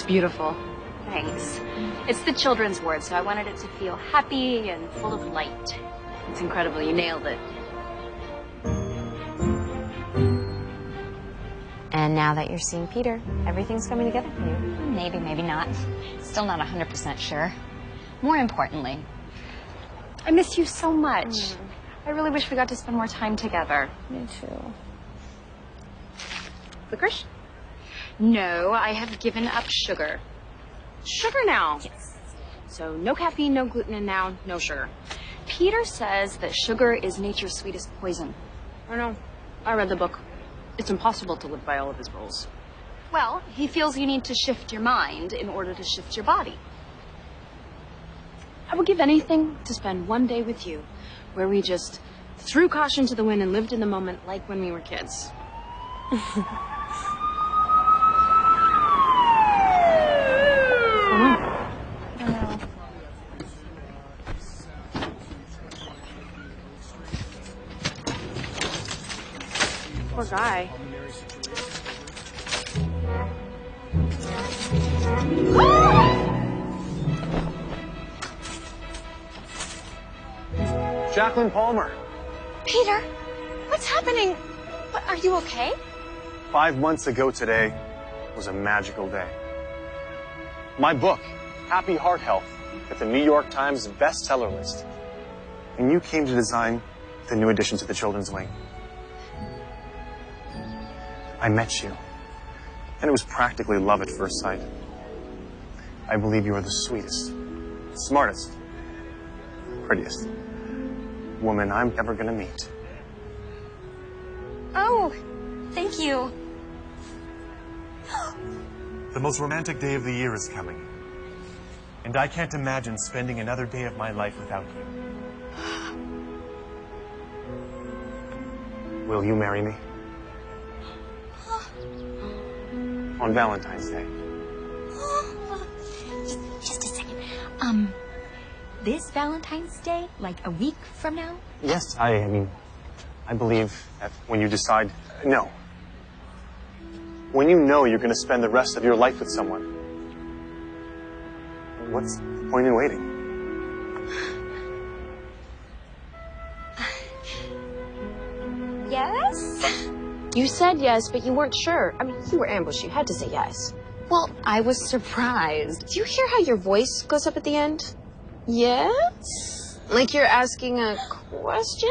beautiful. Thanks. It's the children's word, so I wanted it to feel happy and full of light. It's incredible. You nailed it. And now that you're seeing Peter, everything's coming together for you. Maybe, maybe not. Still not 100% sure. More importantly, I miss you so much. I really wish we got to spend more time together. Me too. Licorice? No, I have given up sugar. Sugar now. yes. So no caffeine, no gluten, and now no sugar. Peter says that sugar is nature's sweetest poison. I know. I read the book. It's impossible to live by all of his rules. Well, he feels you need to shift your mind in order to shift your body. I would give anything to spend one day with you where we just threw caution to the wind and lived in the moment like when we were kids. Poor guy. Jacqueline Palmer. Peter, what's happening? What, are you okay? 5 months ago today was a magical day. My book, Happy Heart Health, hit the New York Times bestseller list. And you came to design the new addition to the children's wing. I met you, and it was practically love at first sight. I believe you are the sweetest, smartest, prettiest woman I'm ever gonna meet. Oh, thank you. The most romantic day of the year is coming, and I can't imagine spending another day of my life without you. Will you marry me? On Valentine's Day. Just a second. This Valentine's Day, like a week from now? Yes, I mean, I believe that when you decide, no. When you know you're going to spend the rest of your life with someone, what's the point in waiting? Yes? You said yes, but you weren't sure. I mean, you were ambushed. You had to say yes. Well, I was surprised. Do you hear how your voice goes up at the end? Yes? Like you're asking a question?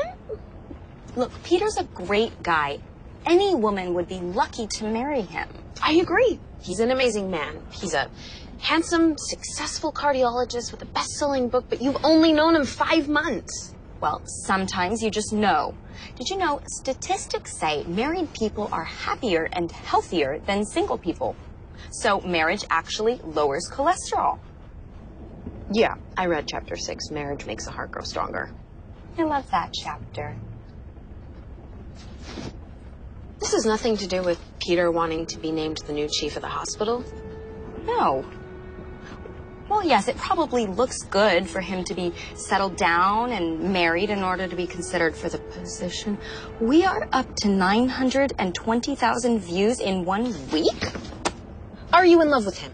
Look, Peter's a great guy. Any woman would be lucky to marry him. I agree. He's an amazing man. He's a handsome, successful cardiologist with a best-selling book, but you've only known him 5 months. Well, sometimes you just know. Did you know statistics say married people are happier and healthier than single people? So marriage actually lowers cholesterol. Yeah, I read chapter 6, Marriage Makes the Heart Grow Stronger. I love that chapter. This has nothing to do with Peter wanting to be named the new chief of the hospital. No. Well, yes, it probably looks good for him to be settled down and married in order to be considered for the position. We are up to 920,000 views in 1 week? Are you in love with him?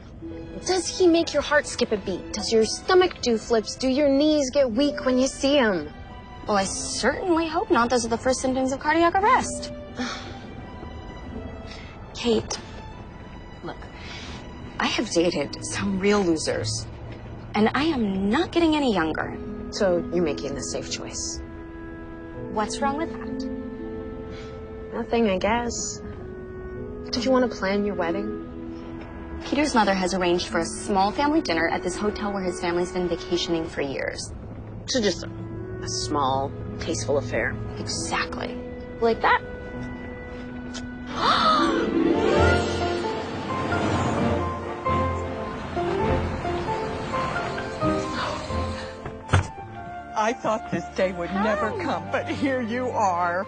Does he make your heart skip a beat? Does your stomach do flips? Do your knees get weak when you see him? Well, I certainly hope not. Those are the first symptoms of cardiac arrest. Kate, look, I have dated some real losers, and I am not getting any younger. So you're making the safe choice. What's wrong with that? Nothing, I guess. Did you want to plan your wedding? Peter's mother has arranged for a small family dinner at this hotel where his family's been vacationing for years. So just a small, tasteful affair. Exactly. Like that? I thought this day would never come, but here you are.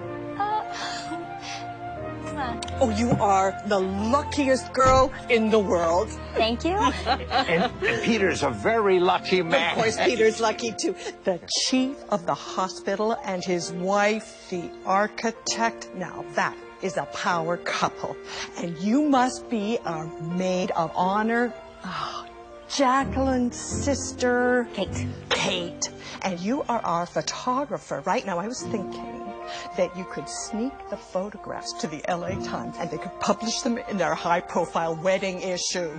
Oh, you are the luckiest girl in the world. Thank you. And Peter's a very lucky man. Of course, Peter's lucky, too. The chief of the hospital and his wife, the architect. Now, that is a power couple. And you must be a maid of honor Jacqueline's sister. Kate. Kate. And you are our photographer. Right now, I was thinking that you could sneak the photographs to the LA Times and they could publish them in their high-profile wedding issue.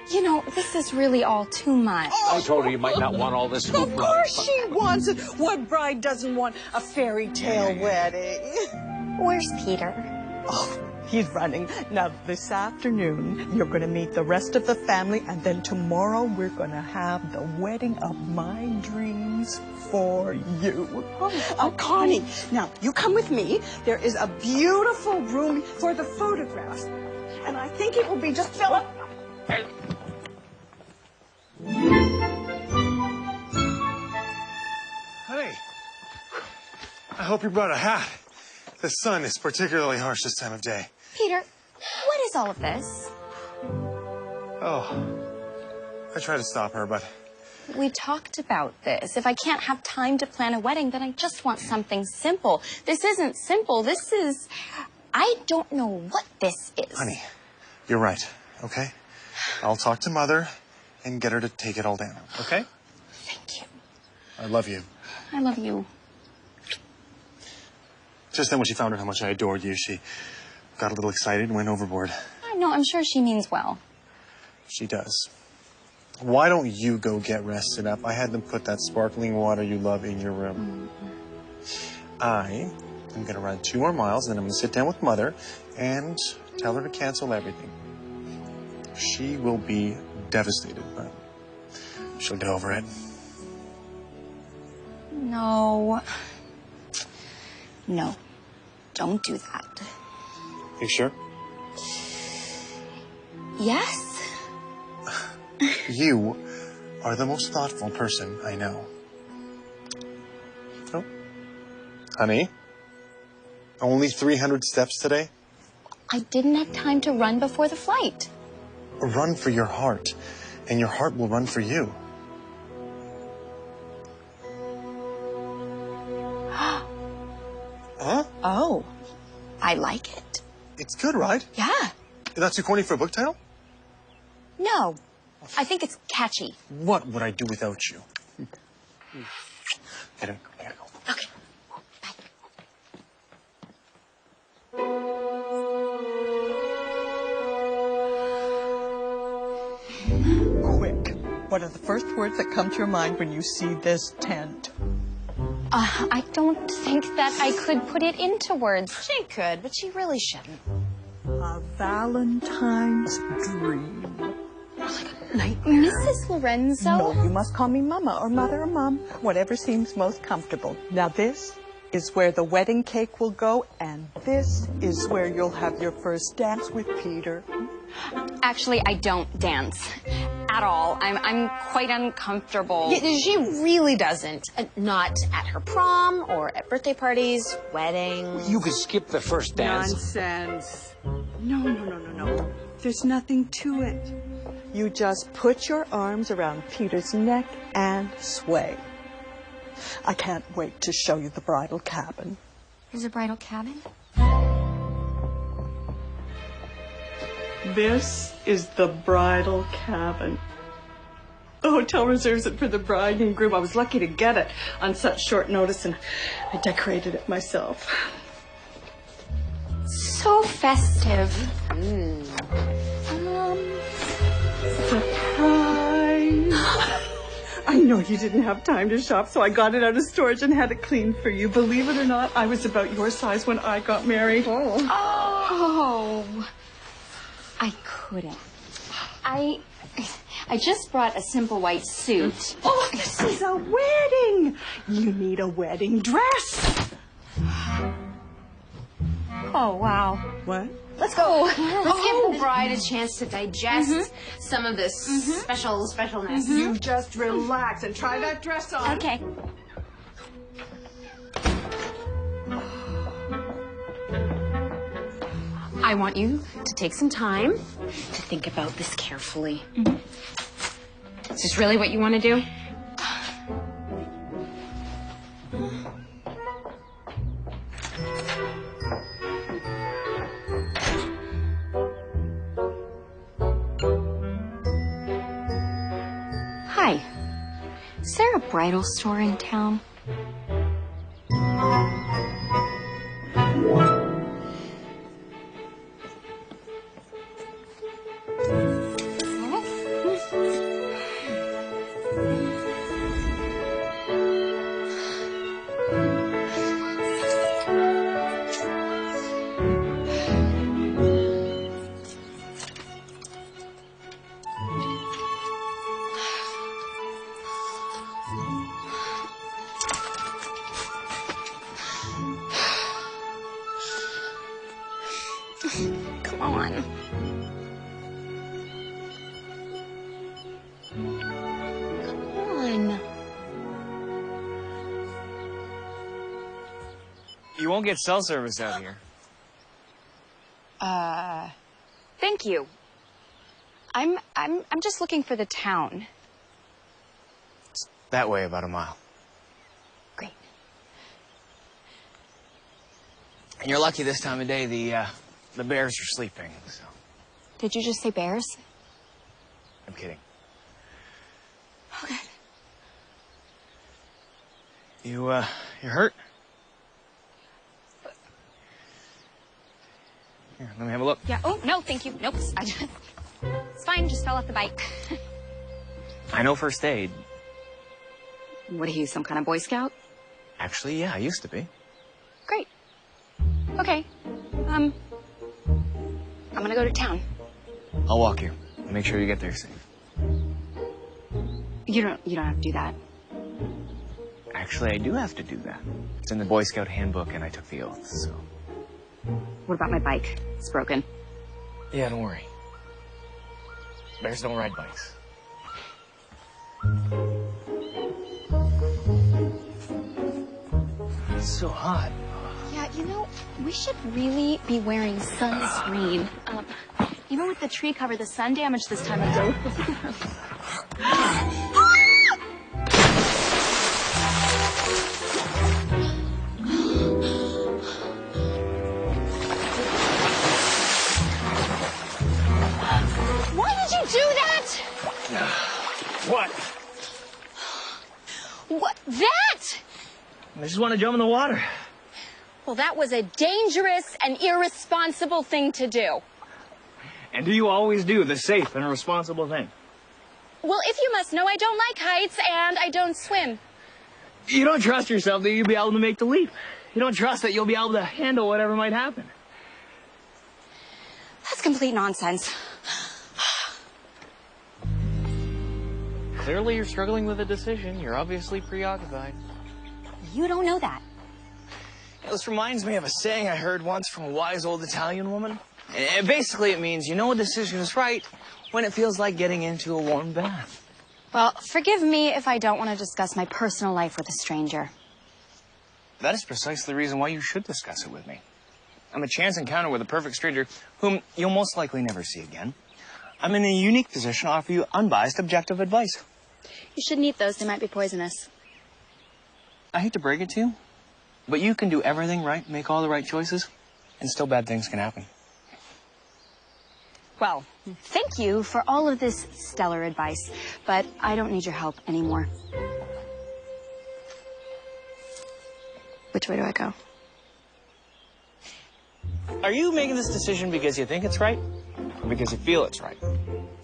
You know, this is really all too much. I told her you might not want all this hoopla. Of course she wants it. What bride doesn't want a fairy tale wedding? Where's Peter? Oh, he's running. Now, this afternoon, you're going to meet the rest of the family, and then tomorrow we're going to have the wedding of my dreams for you. Connie, now, you come with me. There is a beautiful room for the photographs, and I think it will be just Philip. Honey, I hope you brought a hat. The sun is particularly harsh this time of day. Peter, what is all of this? Oh, I tried to stop her, but... We talked about this. If I can't have time to plan a wedding, then I just want something simple. This isn't simple. This is... I don't know what this is. Honey, you're right, okay? I'll talk to Mother and get her to take it all down, okay? Thank you. I love you. I love you. Just then when she found out how much I adored you, she got a little excited and went overboard. I know, I'm sure she means well. She does. Why don't you go get rested up? I had them put that sparkling water you love in your room. I am going to run 2 more miles, and then I'm going to sit down with Mother and tell her to cancel everything. She will be devastated, but she'll get over it. No. No. Don't do that. You sure? Yes. You are the most thoughtful person I know. Oh. Honey? Only 300 steps today? I didn't have time to run before the flight. Run for your heart, and your heart will run for you. Huh? Oh. I like it. It's good, right? Yeah. Not too corny for a book title? No. I think it's catchy. What would I do without you? I gotta go. Okay. Quick. What are the first words that come to your mind when you see this tent? I don't think that I could put it into words. She could, but she really shouldn't. A Valentine's dream. Mrs. Lorenzo? No, you must call me Mama or Mother or Mom, whatever seems most comfortable. Now this is where the wedding cake will go, and this is where you'll have your first dance with Peter. Actually, I don't dance at all. I'm quite uncomfortable. She really doesn't. Not at her prom or at birthday parties, weddings. You could skip the first dance. Nonsense. No. There's nothing to it. You just put your arms around Peter's neck and sway. I can't wait to show you the bridal cabin. There's a bridal cabin? This is the bridal cabin. The hotel reserves it for the bride and groom. I was lucky to get it on such short notice, and I decorated it myself. So festive. Surprise! I know you didn't have time to shop, so I got it out of storage and had it cleaned for you. Believe it or not, I was about your size when I got married. Oh. I couldn't. I just brought a simple white suit. Oh, this is a wedding! You need a wedding dress. Oh, wow. What? Let's go. Let's give the bride a chance to digest some of this specialness. You just relax and try that dress on. Okay. I want you to take some time to think about this carefully. Is this really what you want to do? Is there a bridal store in town? Come on. Come on. You won't get cell service out here. Thank you. I'm just looking for the town. That way, about a mile. Great. And you're lucky this time of day, the bears are sleeping, so. Did you just say bears? I'm kidding. Okay. You hurt? Here, let me have a look. Yeah. Oh, no, thank you. Nope. It's fine. Just fell off the bike. I know first aid. What are you, some kind of Boy Scout? Actually, yeah, I used to be. Great. Okay. I'm gonna go to town. I'll walk you. Make sure you get there safe. You don't have to do that. Actually, I do have to do that. It's in the Boy Scout handbook, and I took the oath, so. What about my bike? It's broken. Yeah, don't worry. Bears don't ride bikes. It's so hot. Yeah, you know, we should really be wearing sunscreen. Even with the tree cover, the sun damage this time of day. Why did you do that? What? What? That? I just want to jump in the water. Well, that was a dangerous and irresponsible thing to do. And do you always do the safe and responsible thing? Well, if you must know, I don't like heights and I don't swim. You don't trust yourself that you'll be able to make the leap. You don't trust that you'll be able to handle whatever might happen. That's complete nonsense. Clearly you're struggling with a decision. You're obviously preoccupied. You don't know that. This reminds me of a saying I heard once from a wise old Italian woman. And basically it means you know a decision is right when it feels like getting into a warm bath. Well, forgive me if I don't want to discuss my personal life with a stranger. That is precisely the reason why you should discuss it with me. I'm a chance encounter with a perfect stranger whom you'll most likely never see again. I'm in a unique position to offer you unbiased, objective advice. You shouldn't eat those. They might be poisonous. I hate to break it to you, but you can do everything right, make all the right choices, and still bad things can happen. Well, thank you for all of this stellar advice, but I don't need your help anymore. Which way do I go? Are you making this decision because you think it's right, or because you feel it's right?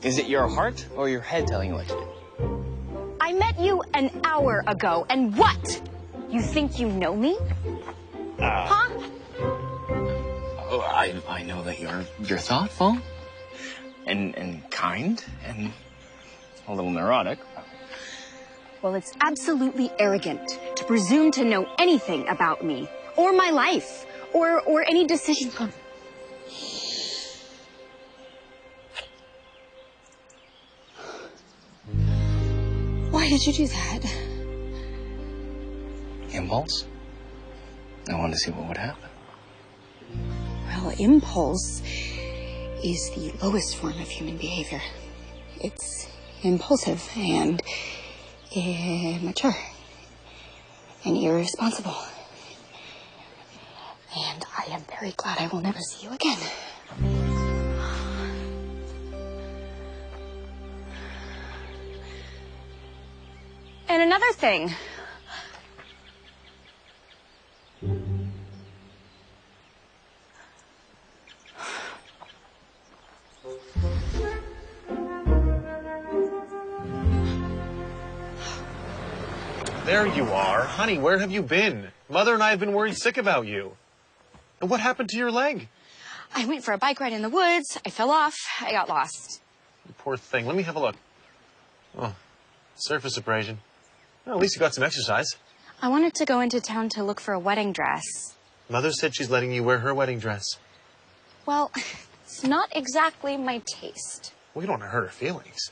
Is it your heart or your head telling you what to do? I met you an hour ago, and what? You think you know me? Huh? Oh, I know that you're thoughtful and kind and a little neurotic. Well, it's absolutely arrogant to presume to know anything about me, or my life, or any decision. Why did you do that? Impulse. I wanted to see what would happen. Well, impulse is the lowest form of human behavior. It's impulsive and immature and irresponsible. And I am very glad I will never see you again. And another thing. There you are. Honey, where have you been? Mother and I have been worried sick about you. And what happened to your leg? I went for a bike ride in the woods. I fell off. I got lost. You poor thing. Let me have a look. Oh, surface abrasion. Well, at least you got some exercise. I wanted to go into town to look for a wedding dress. Mother said she's letting you wear her wedding dress. Well, it's not exactly my taste. Well, you don't want to hurt her feelings.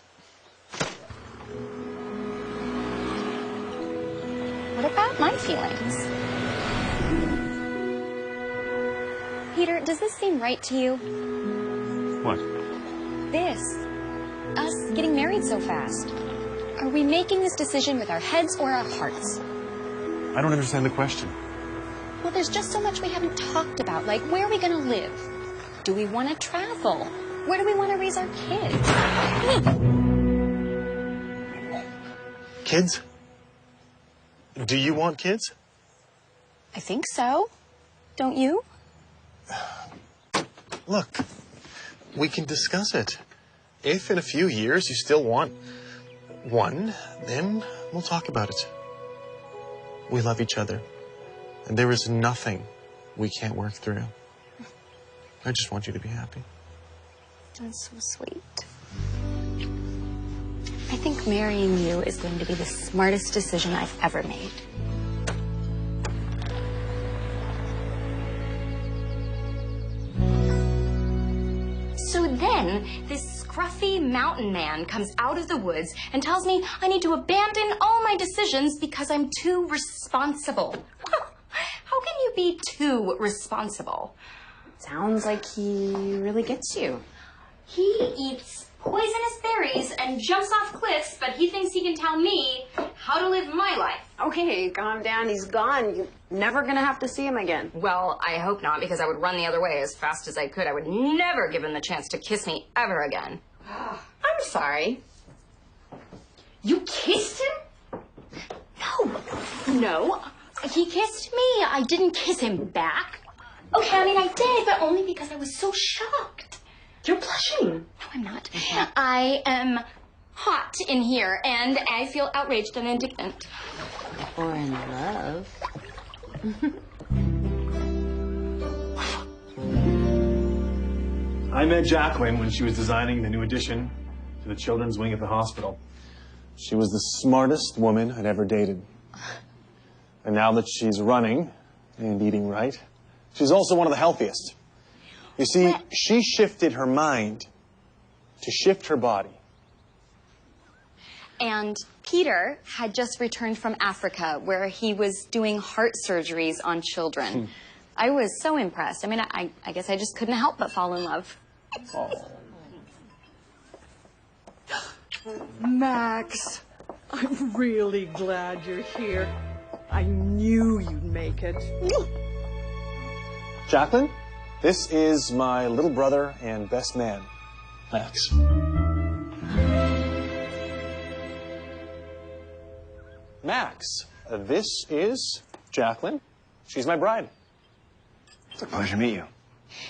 What about my feelings? Peter, does this seem right to you? What? This. Us getting married so fast. Are we making this decision with our heads or our hearts? I don't understand the question. Well, there's just so much we haven't talked about. Like, where are we going to live? Do we want to travel? Where do we want to raise our kids? Kids? Do you want kids? I think so. Don't you? Look, we can discuss it. If in a few years you still want one, then we'll talk about it. We love each other, and there is nothing we can't work through. I just want you to be happy. That's so sweet. I think marrying you is going to be the smartest decision I've ever made. So then, this scruffy mountain man comes out of the woods and tells me I need to abandon all my decisions because I'm too responsible. How can you be too responsible? Sounds like he really gets you. He eats poisonous berries and jumps off cliffs, but he thinks he can tell me how to live my life. Okay, calm down. He's gone. You're never gonna have to see him again. Well, I hope not, because I would run the other way as fast as I could. I would never give him the chance to kiss me ever again. I'm sorry. You kissed him? No, he kissed me. I didn't kiss him back. Okay, I mean, I did, but only because I was so shocked. You're blushing. No, I'm not. I am hot in here, and I feel outraged and indignant. Or in love. I met Jacqueline when she was designing the new addition to the children's wing at the hospital. She was the smartest woman I'd ever dated. And now that she's running and eating right, she's also one of the healthiest. You see, she shifted her mind to shift her body. And Peter had just returned from Africa, where he was doing heart surgeries on children. I was so impressed. I mean, I guess I just couldn't help but fall in love. Oh. Max, I'm really glad you're here. I knew you'd make it. Jacqueline, this is my little brother and best man, Max. Max, this is Jacqueline. She's my bride. It's a pleasure to meet you.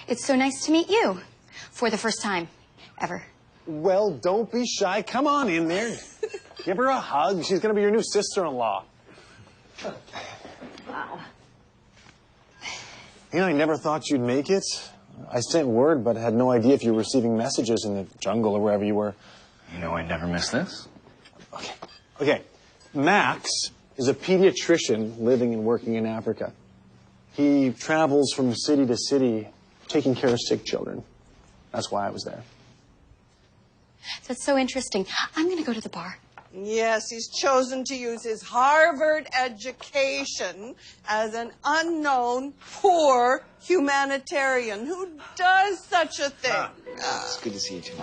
It's so nice to meet you for the first time ever. Well, don't be shy. Come on in there. Give her a hug. She's going to be your new sister-in-law. Wow. You know, I never thought you'd make it. I sent word, but had no idea if you were receiving messages in the jungle or wherever you were. You know I'd never miss this. Okay. Max is a pediatrician living and working in Africa. He travels from city to city taking care of sick children. That's why I was there. That's so interesting. I'm going to go to the bar. Yes, he's chosen to use his Harvard education as an unknown, poor humanitarian. Who does such a thing? It's good to see you too.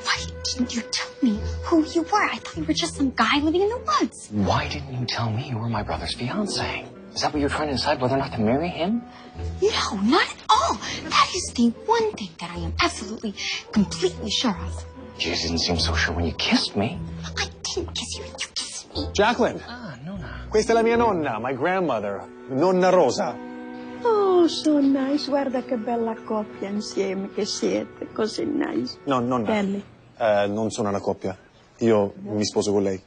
Why didn't you tell me who you were. I thought you were just some guy living in the woods. Why didn't you tell me you were my brother's fiancé? Is that what you're trying to decide, whether or not to marry him? No, not at all. That is the one thing that I am absolutely, completely sure of. You didn't seem so sure when you kissed me. I didn't kiss you, you kissed me. Jacqueline, Nonna. questa è la mia nonna, my grandmother, Nonna Rosa. Oh, so nice. Guarda che bella coppia insieme che siete. Così nice. No, nonna. Belli. Non sono una coppia. Io mi sposo con lei.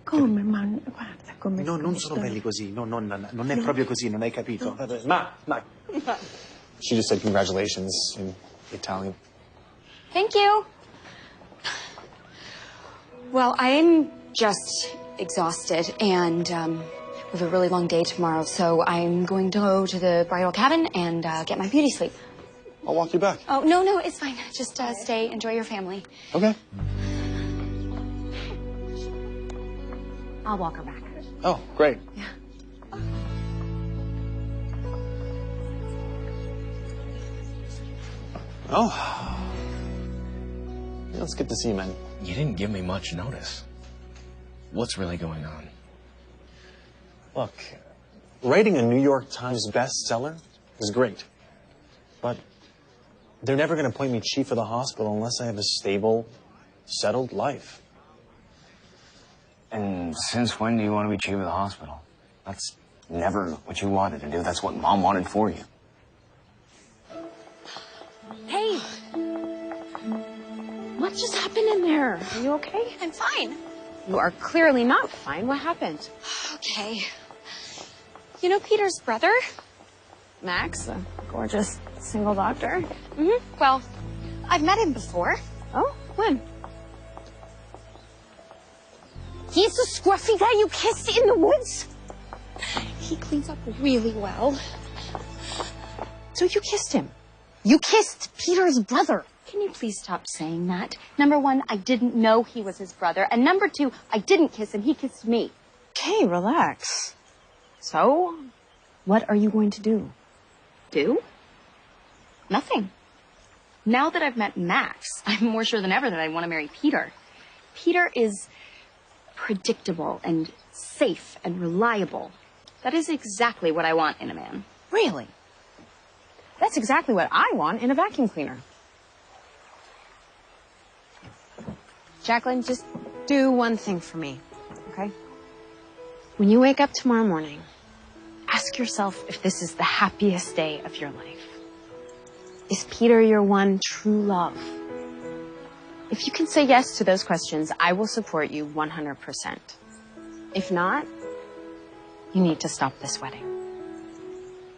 Come, ma guarda come... No, non sono belli così. No, nonna, non è proprio così, non hai capito. Ma. She just said congratulations in Italian. Thank you. Well, I'm just exhausted, and we have a really long day tomorrow, so I'm going to go to the bridal cabin and get my beauty sleep. I'll walk you back. Oh, no, it's fine. Just stay, enjoy your family. Okay. I'll walk her back. Oh, great. Yeah. Oh. Yeah, let's get to see you, man. You didn't give me much notice. What's really going on? Look, writing a New York Times bestseller is great. But they're never going to appoint me chief of the hospital unless I have a stable, settled life. And since when do you want to be chief of the hospital? That's never what you wanted to do. That's what Mom wanted for you. Hey! What just happened in there? Are you okay? I'm fine. You are clearly not fine. What happened? Okay. You know Peter's brother? Max, a gorgeous single doctor. Mm-hmm. Well, I've met him before. Oh, when? He's the scruffy guy you kissed in the woods? He cleans up really well. So you kissed him? You kissed Peter's brother? Can you please stop saying that? Number one, I didn't know he was his brother. And number two, I didn't kiss him. He kissed me. Okay, relax. So, what are you going to do? Do? Nothing. Now that I've met Max, I'm more sure than ever that I want to marry Peter. Peter is predictable and safe and reliable. That is exactly what I want in a man. Really? That's exactly what I want in a vacuum cleaner. Jacqueline, just do one thing for me, okay? When you wake up tomorrow morning, ask yourself if this is the happiest day of your life. Is Peter your one true love? If you can say yes to those questions, I will support you 100%. If not, you need to stop this wedding.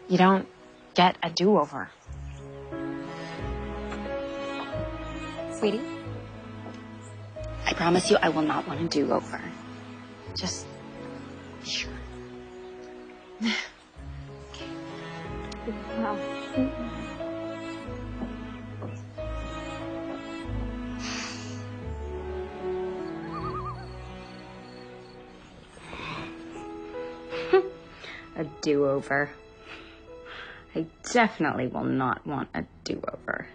You don't get a do-over. Sweetie, I promise you I will not want a do-over. Just be sure. Okay. Wow. A do-over. I definitely will not want a do-over.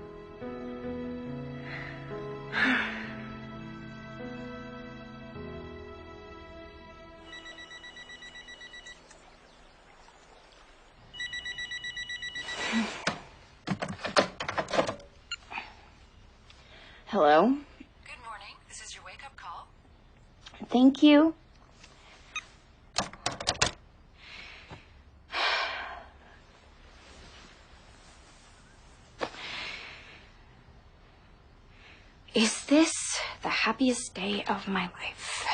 Hello? Good morning. This is your wake-up call. Thank you. Is this the happiest day of my life?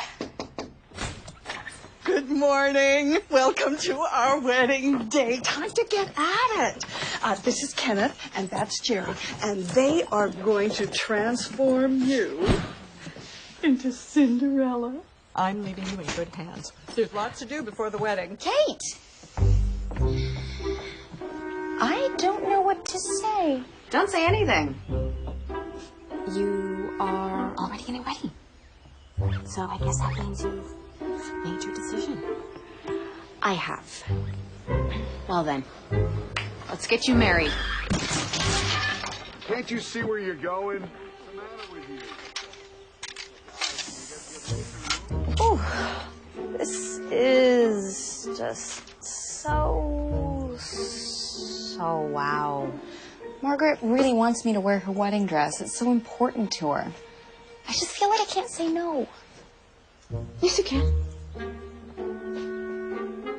Good morning. Welcome to our wedding day. Time to get at it. This is Kenneth, and that's Jerry, and they are going to transform you into Cinderella. I'm leaving you in good hands. There's lots to do before the wedding. Kate! I don't know what to say. Don't say anything. You are already getting ready. So I guess that means you've made your decision. I have. Well then, let's get you married. Can't you see where you're going? What's the matter with you? is just so wow. Margaret really wants me to wear her wedding dress. It's so important to her. I just feel like I can't say no. Yes, you can.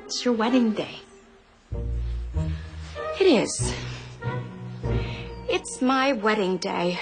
It's your wedding day. It is. It's my wedding day.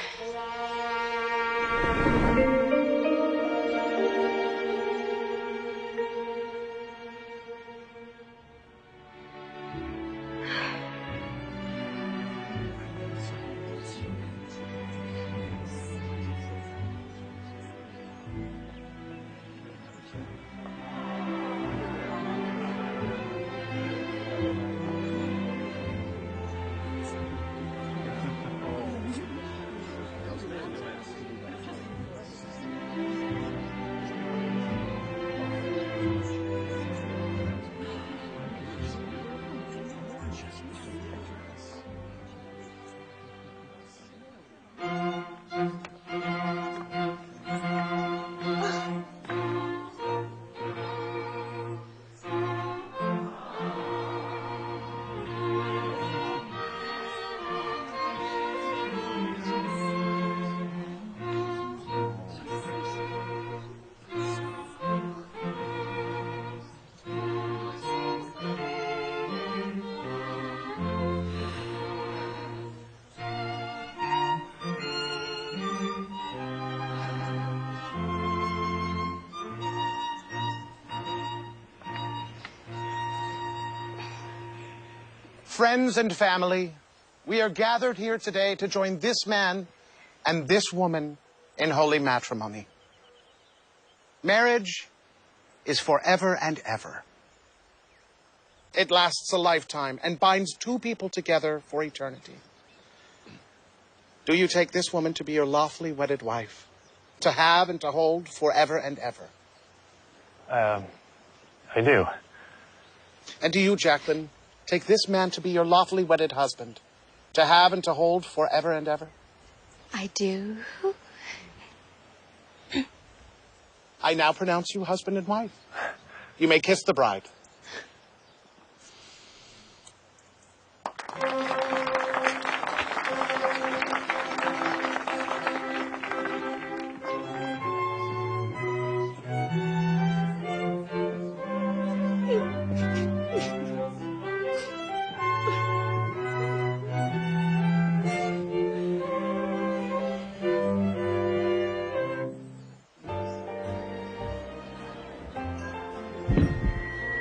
Friends and family, we are gathered here today to join this man and this woman in holy matrimony. Marriage is forever and ever. It lasts a lifetime and binds two people together for eternity. Do you take this woman to be your lawfully wedded wife, to have and to hold forever and ever? I do. And do you, Jacqueline, take this man to be your lawfully wedded husband, to have and to hold forever and ever? I do. I now pronounce you husband and wife. You may kiss the bride.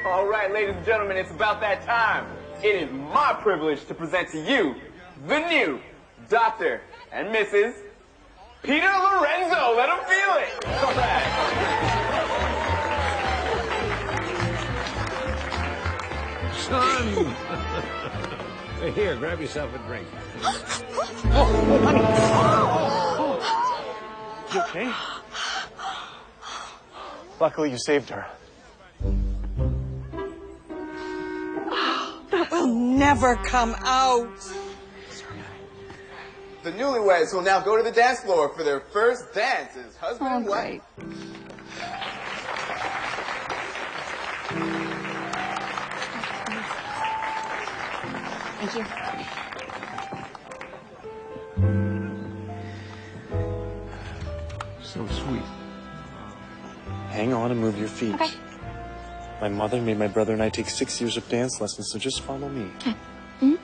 All right, ladies and gentlemen, it's about that time. It is my privilege to present to you the new Dr. and Mrs. Peter Lorenzo. Let them feel it. All right. Son! Here, grab yourself a drink. You okay? Luckily, you saved her. That will never come out. The newlyweds will now go to the dance floor for their first dance as husband and wife. Thank you. So sweet. Hang on and move your feet. Okay. My mother made my brother and I take 6 years of dance lessons, so just follow me. Okay. Mm-hmm.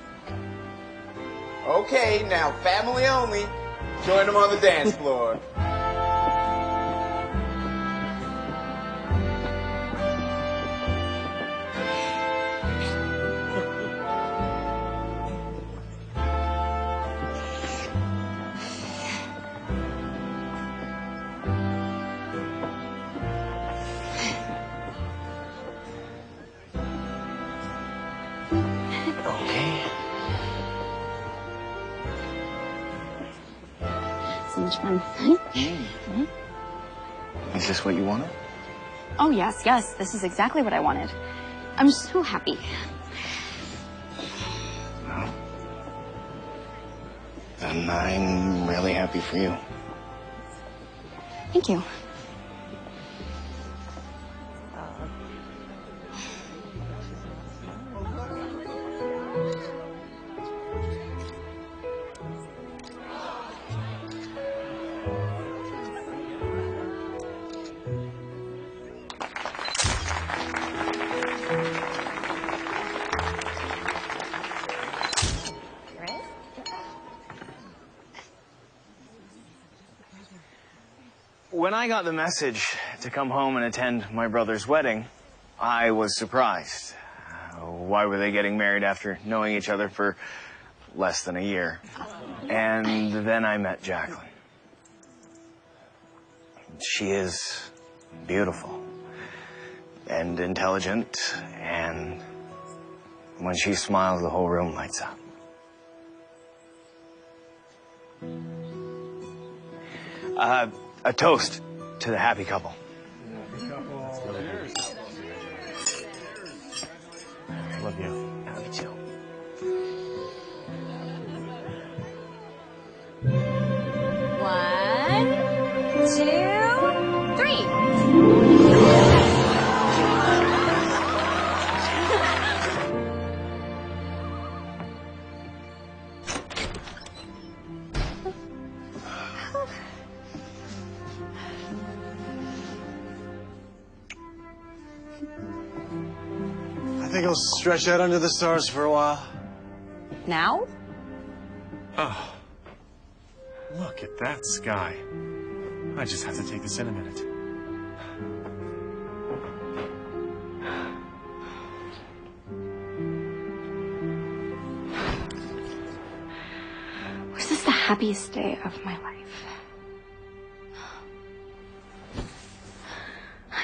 Okay, now family only. Join them on the dance floor. So much fun. Is this what you wanted? Oh, yes. This is exactly what I wanted. I'm so happy. Well, then I'm really happy for you. Thank you. When I got the message to come home and attend my brother's wedding, I was surprised. Why were they getting married after knowing each other for less than a year? And then I met Jacqueline. She is beautiful and intelligent, and when she smiles, the whole room lights up. A toast to the happy couple. Love you. Yeah, me too. One, two, three. I think I'll stretch out under the stars for a while. Now? Oh. Look at that sky. I just have to take this in a minute. Was this the happiest day of my life?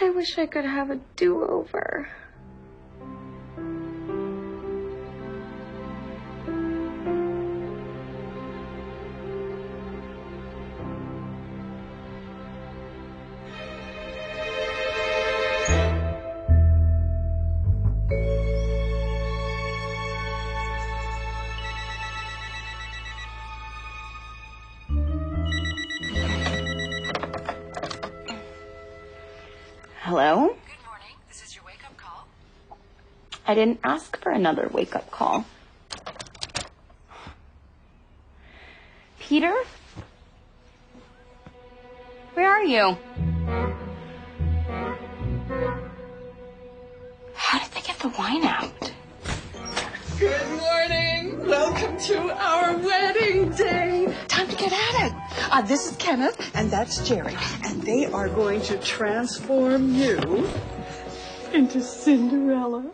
I wish I could have a do-over. Hello? Good morning. This is your wake-up call. I didn't ask for another wake-up call. Peter? Where are you? How did they get the wine out? Good morning. Welcome to our wedding day. Time to get at it. This is Kenneth, and that's Jerry. And they are going to transform you into Cinderella.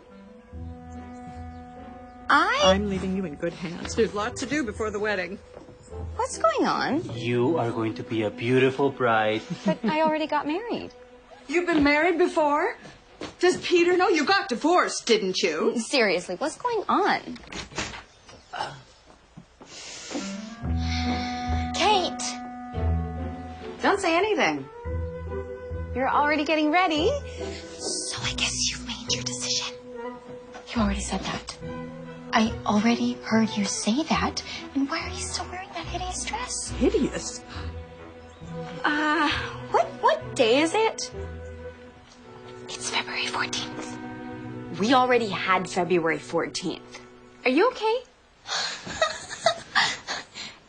I'm leaving you in good hands. There's lots to do before the wedding. What's going on? You are going to be a beautiful bride. But I already got married. You've been married before? Does Peter know? You got divorced, didn't you? Seriously, what's going on? Kate! Don't say anything. You're already getting ready. So I guess you've made your decision. You already said that. I already heard you say that. And why are you still wearing that hideous dress? Hideous? What day is it? It's February 14th. We already had February 14th. Are you okay?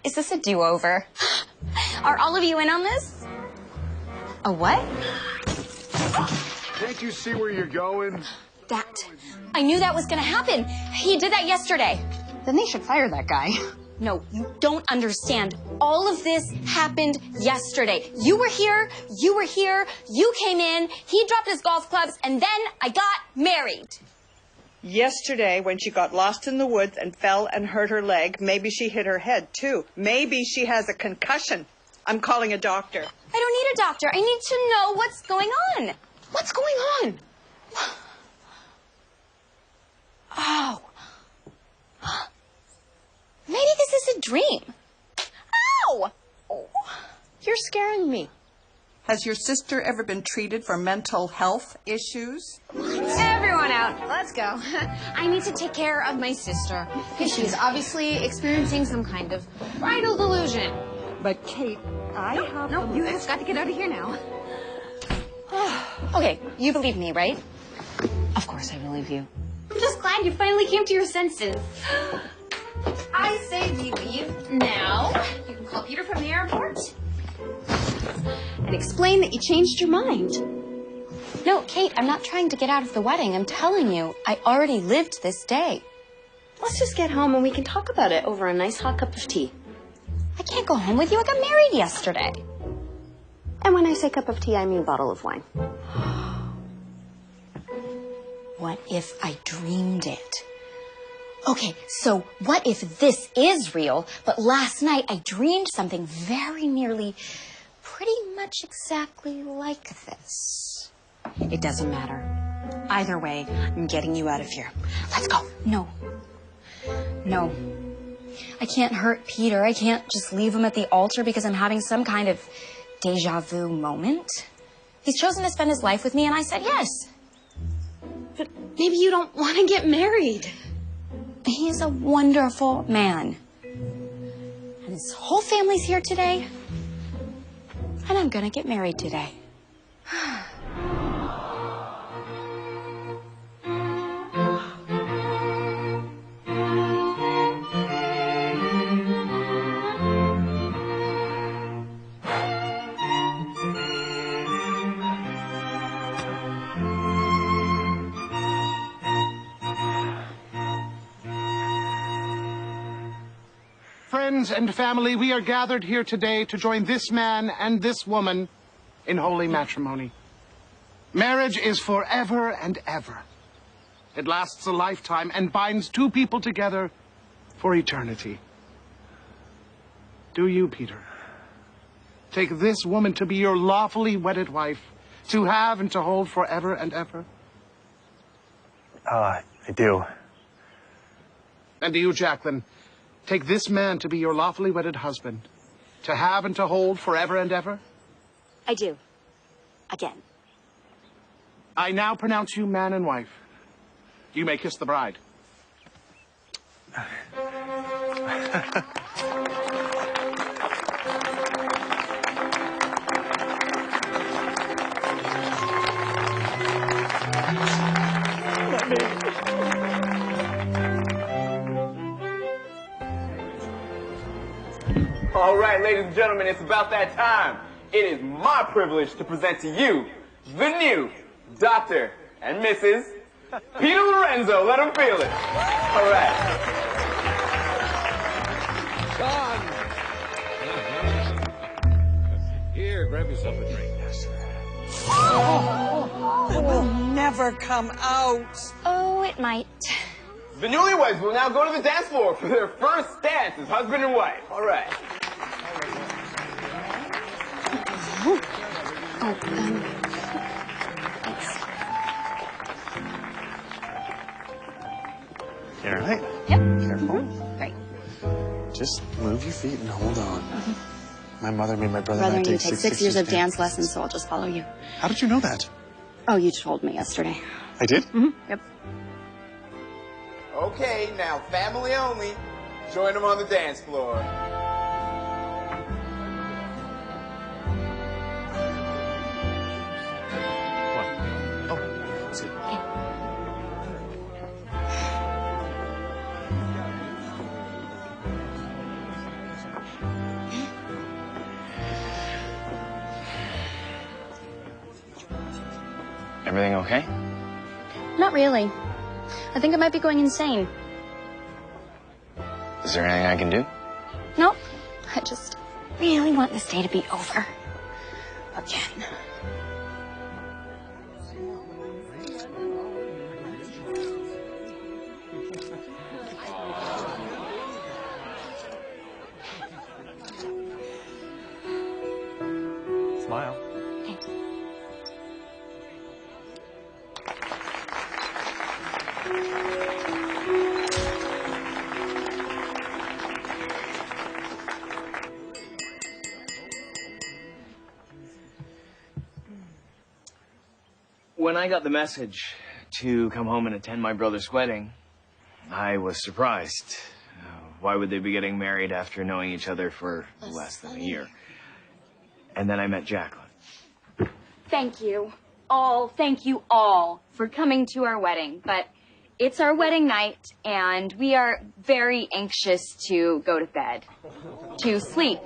Is this a do-over? Are all of you in on this? A what? Can't you see where you're going? That. I knew that was gonna happen. He did that yesterday. Then they should fire that guy. No, you don't understand. All of this happened yesterday. You were here, you came in, he dropped his golf clubs, and then I got married. Yesterday, when she got lost in the woods and fell and hurt her leg, maybe she hit her head, too. Maybe she has a concussion. I'm calling a doctor. I don't need a doctor. I need to know what's going on. What's going on? Oh. Maybe this is a dream. Ow! Oh. You're scaring me. Has your sister ever been treated for mental health issues? Everyone out. Let's go. I need to take care of my sister. She's obviously experiencing some kind of bridal delusion. But, Kate, You have got to get out of here now. Okay, you believe me, right? Of course I believe you. I'm just glad you finally came to your senses. I say we leave now. You can call Peter from the airport and explain that you changed your mind. No, Kate, I'm not trying to get out of the wedding. I'm telling you, I already lived this day. Let's just get home and we can talk about it over a nice hot cup of tea. I can't go home with you. I got married yesterday. And when I say cup of tea, I mean bottle of wine. What if I dreamed it? Okay, so what if this is real, but last night I dreamed something very nearly, pretty much exactly like this? It doesn't matter. Either way, I'm getting you out of here. Let's go. No. No. I can't hurt Peter. I can't just leave him at the altar because I'm having some kind of deja vu moment. He's chosen to spend his life with me, and I said yes. But maybe you don't want to get married. He is a wonderful man. And his whole family's here today. And I'm gonna get married today. Friends and family, we are gathered here today to join this man and this woman in holy matrimony. Marriage is forever and ever. It lasts a lifetime and binds two people together for eternity. Do you, Peter, take this woman to be your lawfully wedded wife, to have and to hold forever and ever? I do. And do you, Jacqueline, take this man to be your lawfully wedded husband, to have and to hold forever and ever? I do. Again. I now pronounce you man and wife. You may kiss the bride. All right, ladies and gentlemen, it's about that time. It is my privilege to present to you the new Dr. and Mrs. Peter Lorenzo. Let them feel it. All right. Son! Here, grab yourself a drink. It will never come out. Oh, it might. The newlyweds will now go to the dance floor for their first dance as husband and wife. All right. Thanks. You all right? Yep. Careful. Great. Just move your feet and hold on. My mother made my brother Brother and I and you take take 6 years of dance lessons, so I'll just follow you. How did you know that? Oh, you told me yesterday. I did? Yep. Okay, now family only. Join them on the dance floor. What? Oh, see. Everything okay? Not really. I think I might be going insane. Is there anything I can do? Nope. I just really want this day to be over. Again. Smile. When I got the message to come home and attend my brother's wedding, I was surprised. Why would they be getting married after knowing each other for less than a year? And then I met Jacqueline. Thank you all for coming to our wedding. But it's our wedding night, and we are very anxious to go to bed, to sleep.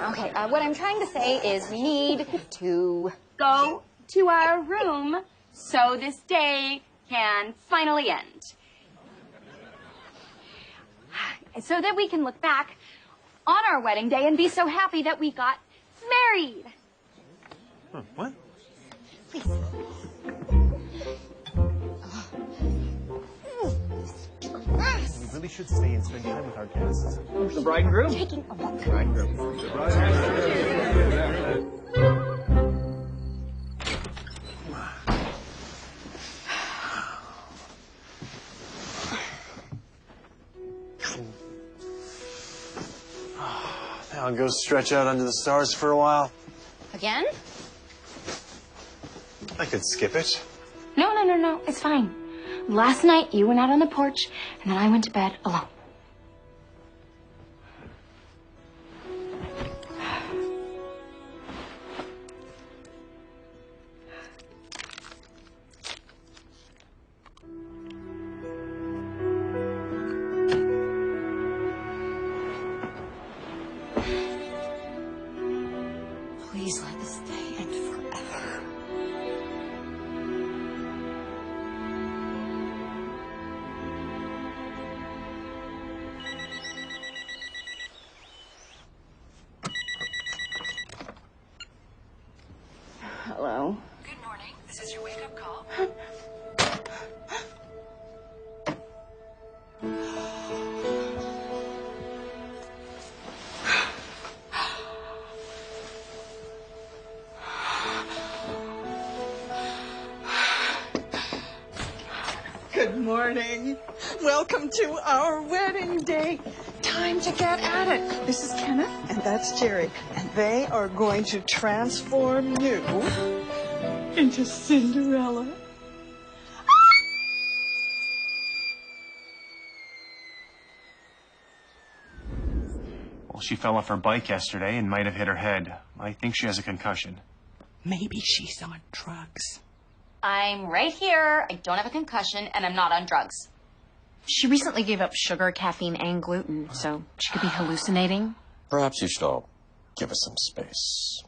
Okay, what I'm trying to say is we need to go to our room so this day can finally end. So that we can look back on our wedding day and be so happy that we got married. What? Please. We really should stay and spend time with our guests. The bride and groom. Taking a walk. Bride and groom. Now I'll go stretch out under the stars for a while. Again? I could skip it. No. It's fine. Last night, you went out on the porch, and then I went to bed alone. Please let this day end forever. Hello. Good morning. This is your wake-up call. Good morning. Welcome to our wedding day. Time to get at it. This is Kenneth, and that's Jerry. And they are going to transform you into Cinderella. Well, she fell off her bike yesterday and might have hit her head. I think she has a concussion. Maybe she's on drugs. I'm right here. I don't have a concussion, and I'm not on drugs. She recently gave up sugar, caffeine, and gluten, so she could be hallucinating. Perhaps you should all give us some space.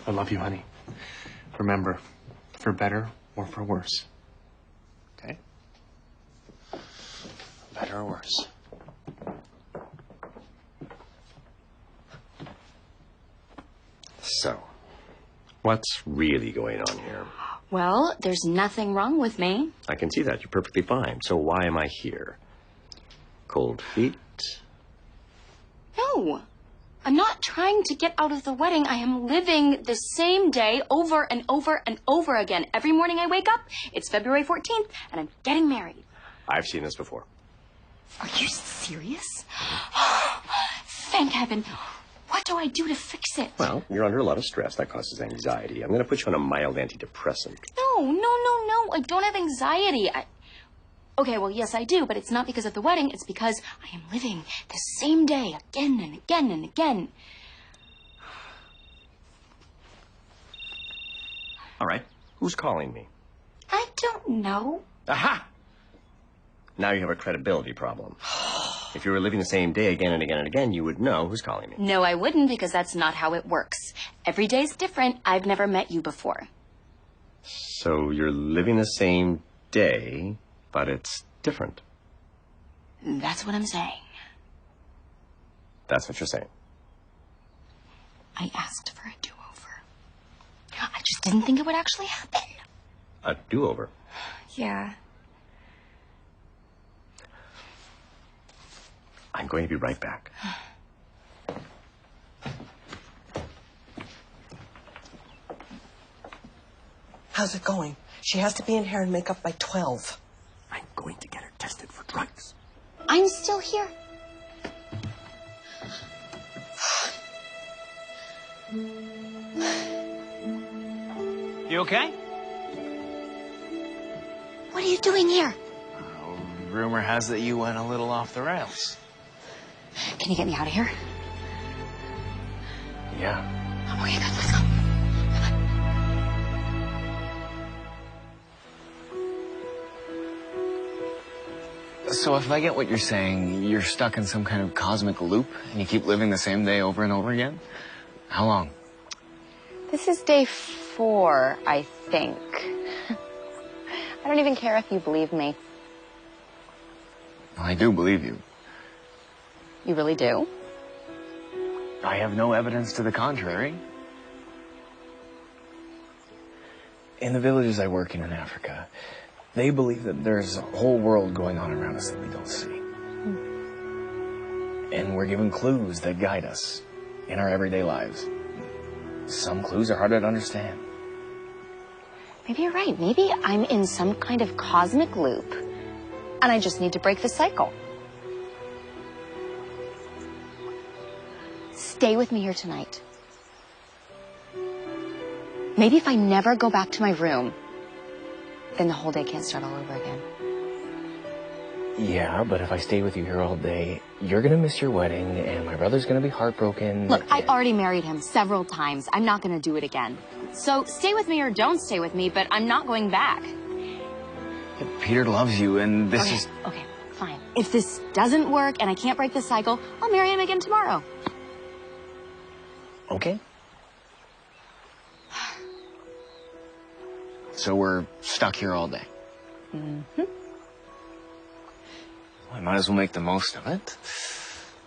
I love you, honey. Remember, for better or for worse. Okay? Better or worse. So, what's really going on here? Well, there's nothing wrong with me. I can see that. You're perfectly fine. So why am I here? Cold feet? No. I'm not trying to get out of the wedding. I am living the same day over and over and over again. Every morning I wake up, it's February 14th, and I'm getting married. I've seen this before. Are you serious? Thank heaven. What do I do to fix it? Well, you're under a lot of stress. That causes anxiety. I'm going to put you on a mild antidepressant. No. I don't have anxiety. Okay, well, yes, I do, but it's not because of the wedding. It's because I am living the same day again and again and again. All right. Who's calling me? I don't know. Aha! Now you have a credibility problem. If you were living the same day again and again and again, you would know who's calling me. No, I wouldn't, because that's not how it works. Every day's different. I've never met you before. So you're living the same day, but it's different. That's what I'm saying. That's what you're saying. I asked for a do-over. I just didn't think it would actually happen. A do-over? Yeah. I'm going to be right back. How's it going? She has to be in hair and makeup by 12. I'm going to get her tested for drugs. I'm still here. You okay? What are you doing here? Rumor has that you went a little off the rails. Can you get me out of here? Yeah. Okay, good. Let's go. So if I get what you're saying, you're stuck in some kind of cosmic loop and you keep living the same day over and over again? How long? This is day 4, I think. I don't even care if you believe me. I do believe you. You really do? I have no evidence to the contrary. In the villages I work in Africa, they believe that there's a whole world going on around us that we don't see. And we're given clues that guide us in our everyday lives. Some clues are harder to understand. Maybe you're right. Maybe I'm in some kind of cosmic loop, and I just need to break the cycle. Stay with me here tonight. Maybe if I never go back to my room, then the whole day can't start all over again. Yeah, but if I stay with you here all day, you're gonna miss your wedding, and my brother's gonna be heartbroken. Look, I already married him several times. I'm not gonna do it again. So stay with me or don't stay with me, but I'm not going back. Yeah, Peter loves you, and this is... Okay, fine. If this doesn't work and I can't break the cycle, I'll marry him again tomorrow. Okay. So we're stuck here all day. Mm-hmm. I might as well make the most of it.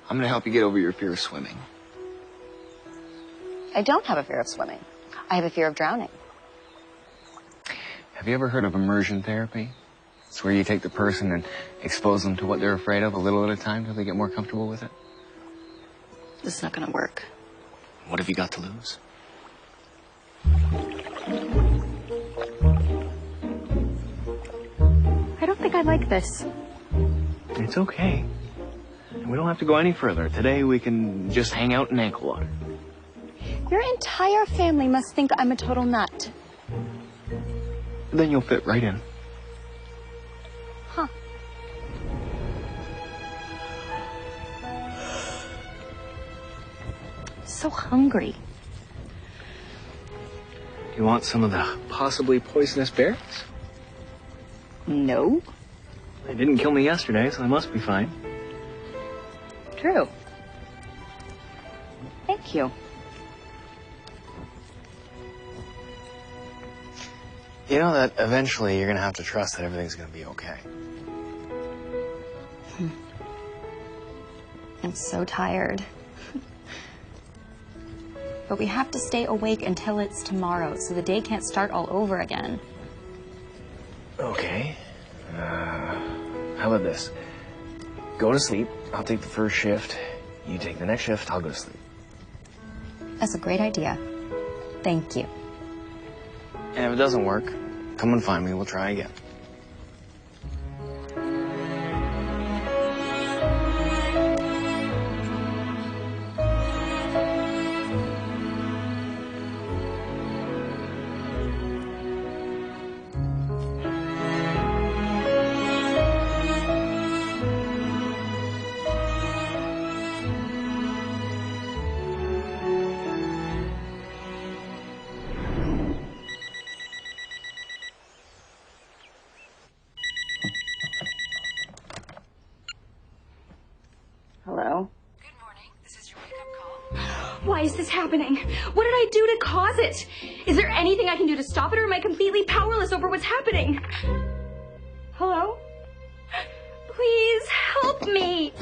I'm gonna help you get over your fear of swimming. I don't have a fear of swimming. I have a fear of drowning. Have you ever heard of immersion therapy? It's where you take the person and expose them to what they're afraid of a little at a time till they get more comfortable with it. This is not gonna work. What have you got to lose? I don't think I like this. It's okay. We don't have to go any further. Today we can just hang out in ankle water. Your entire family must think I'm a total nut. Then you'll fit right in. Huh. So hungry. You want some of the possibly poisonous berries? No. They didn't kill me yesterday, so I must be fine. True. Thank you. You know that eventually you're gonna have to trust that everything's gonna be okay. I'm so tired. But we have to stay awake until it's tomorrow, so the day can't start all over again. Okay. How about this? Go to sleep. I'll take the first shift. You take the next shift. I'll go to sleep. That's a great idea. Thank you. And if it doesn't work, come and find me. We'll try again. Hello? Good morning. This is your wake-up call. Why is this happening? What did I do to cause it? Is there anything I can do to stop it, or am I completely powerless over what's happening? Hello? Please help me.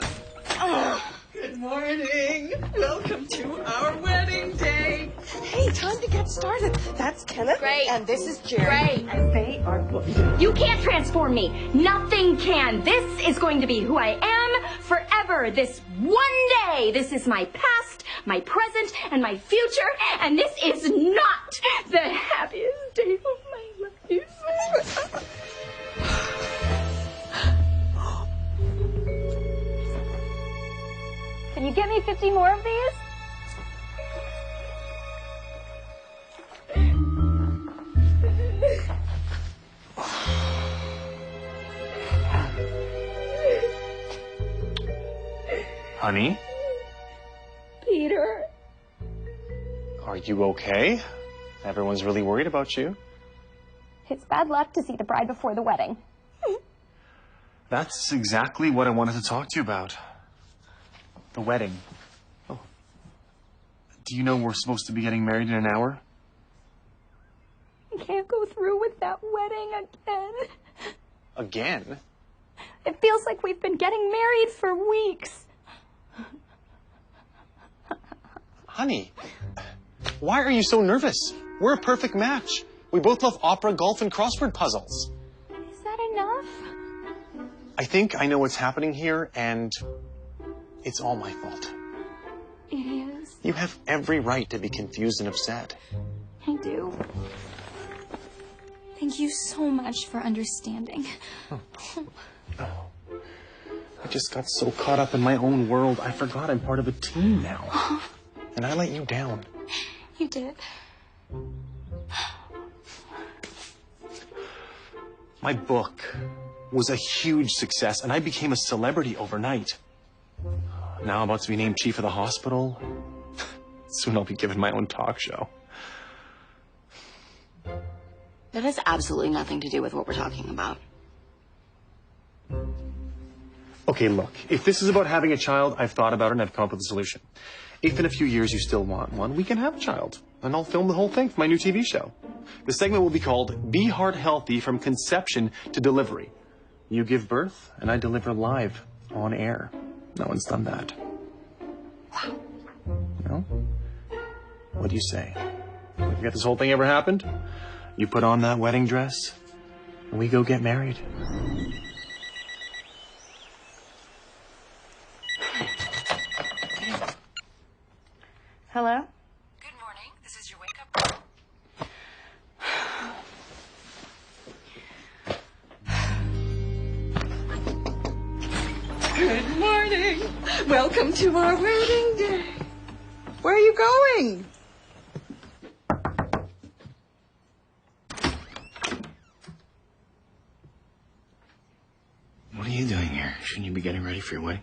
Good morning. Welcome to our wedding day. Hey, time to get started. That's Kenneth. Great. And this is Jerry. Great. And they are going. You can't transform me. Nothing can. This is going to be who I am forever. This one day. This is my past, my present, and my future. And this is not the happiest day of my life. Can you get me 50 more of these? Honey, Peter. are you okay? Everyone's really worried about you. It's bad luck to see the bride before the wedding. That's exactly what I wanted to talk to you about. The wedding. Oh. Do you know we're supposed to be getting married in an hour? I can't go through with that wedding again. Again? It feels like we've been getting married for weeks. Honey, why are you so nervous? We're a perfect match. We both love opera, golf, and crossword puzzles. Is that enough? I think I know what's happening here, and it's all my fault. It is. You have every right to be confused and upset. I do. Thank you so much for understanding. I just got so caught up in my own world, I forgot I'm part of a team now. And I let you down. You did. My book was a huge success, and I became a celebrity overnight. Now I'm about to be named chief of the hospital. Soon I'll be given my own talk show. That has absolutely nothing to do with what we're talking about. Okay, look, if this is about having a child, I've thought about it and I've come up with a solution. If in a few years you still want one, we can have a child. And I'll film the whole thing for my new TV show. The segment will be called Be Heart Healthy from Conception to Delivery. You give birth, and I deliver live on air. No one's done that. Wow. No? What do you say? You forget this whole thing ever happened? You put on that wedding dress, and we go get married. Hello? Good morning. This is your wake-up call. Good morning. Welcome to our wedding day. Where are you going? What are you doing here? Shouldn't you be getting ready for your wedding?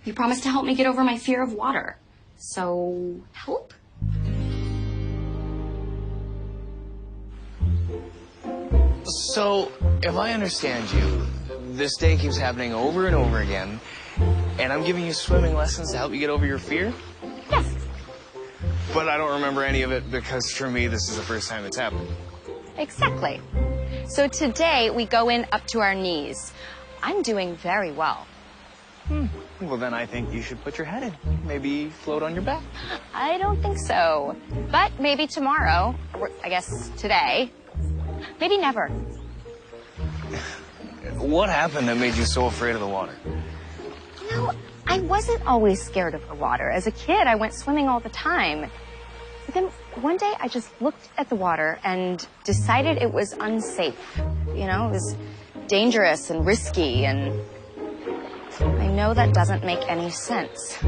You promised to help me get over my fear of water. So, help? So, if I understand you, this day keeps happening over and over again, and I'm giving you swimming lessons to help you get over your fear? Yes. But I don't remember any of it because for me, this is the first time it's happened. Exactly. So today, we go in up to our knees. I'm doing very well. Well, then I think you should put your head in. Maybe float on your back. I don't think so. But maybe tomorrow, or I guess today. Maybe never. What happened that made you so afraid of the water? You know, I wasn't always scared of the water. As a kid, I went swimming all the time. But then one day, I just looked at the water and decided it was unsafe. You know, it was dangerous and risky, and I know that doesn't make any sense.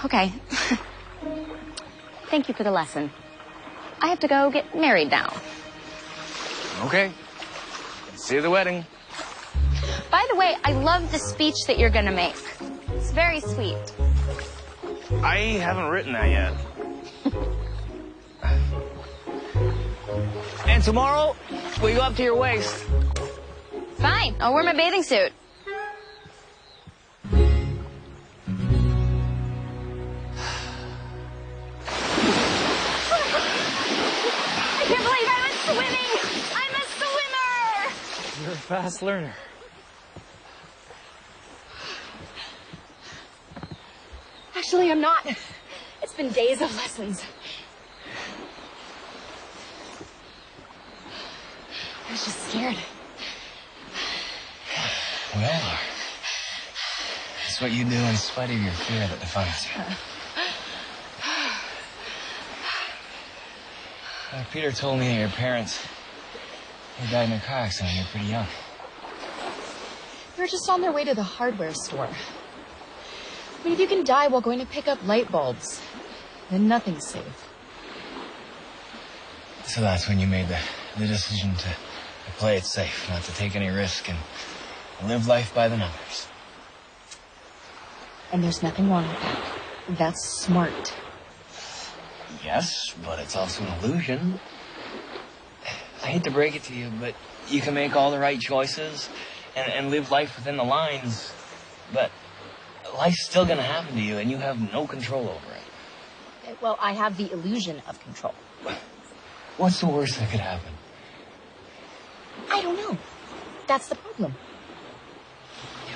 Okay. Thank you for the lesson. I have to go get married now. Okay. See you at the wedding. By the way, I love the speech that you're gonna make. It's very sweet. I haven't written that yet. And tomorrow, we go up to your waist. Fine, I'll wear my bathing suit. I can't believe I was swimming! I'm a swimmer! You're a fast learner. Actually, I'm not. It's been days of lessons. I was just scared. We all are. It's what you do in spite of your fear that defines you. Peter told me that your parents died in a car accident when you were pretty young. They were just on their way to the hardware store. I mean, if you can die while going to pick up light bulbs, then nothing's safe. So that's when you made the decision to play it safe, not to take any risk, and live life by the numbers. And there's nothing wrong with that. That's smart. Yes, but it's also an illusion. I hate to break it to you, but you can make all the right choices and live life within the lines, but life's still gonna happen to you, and you have no control over it. Well, I have the illusion of control. What's the worst that could happen? I don't know. That's the problem.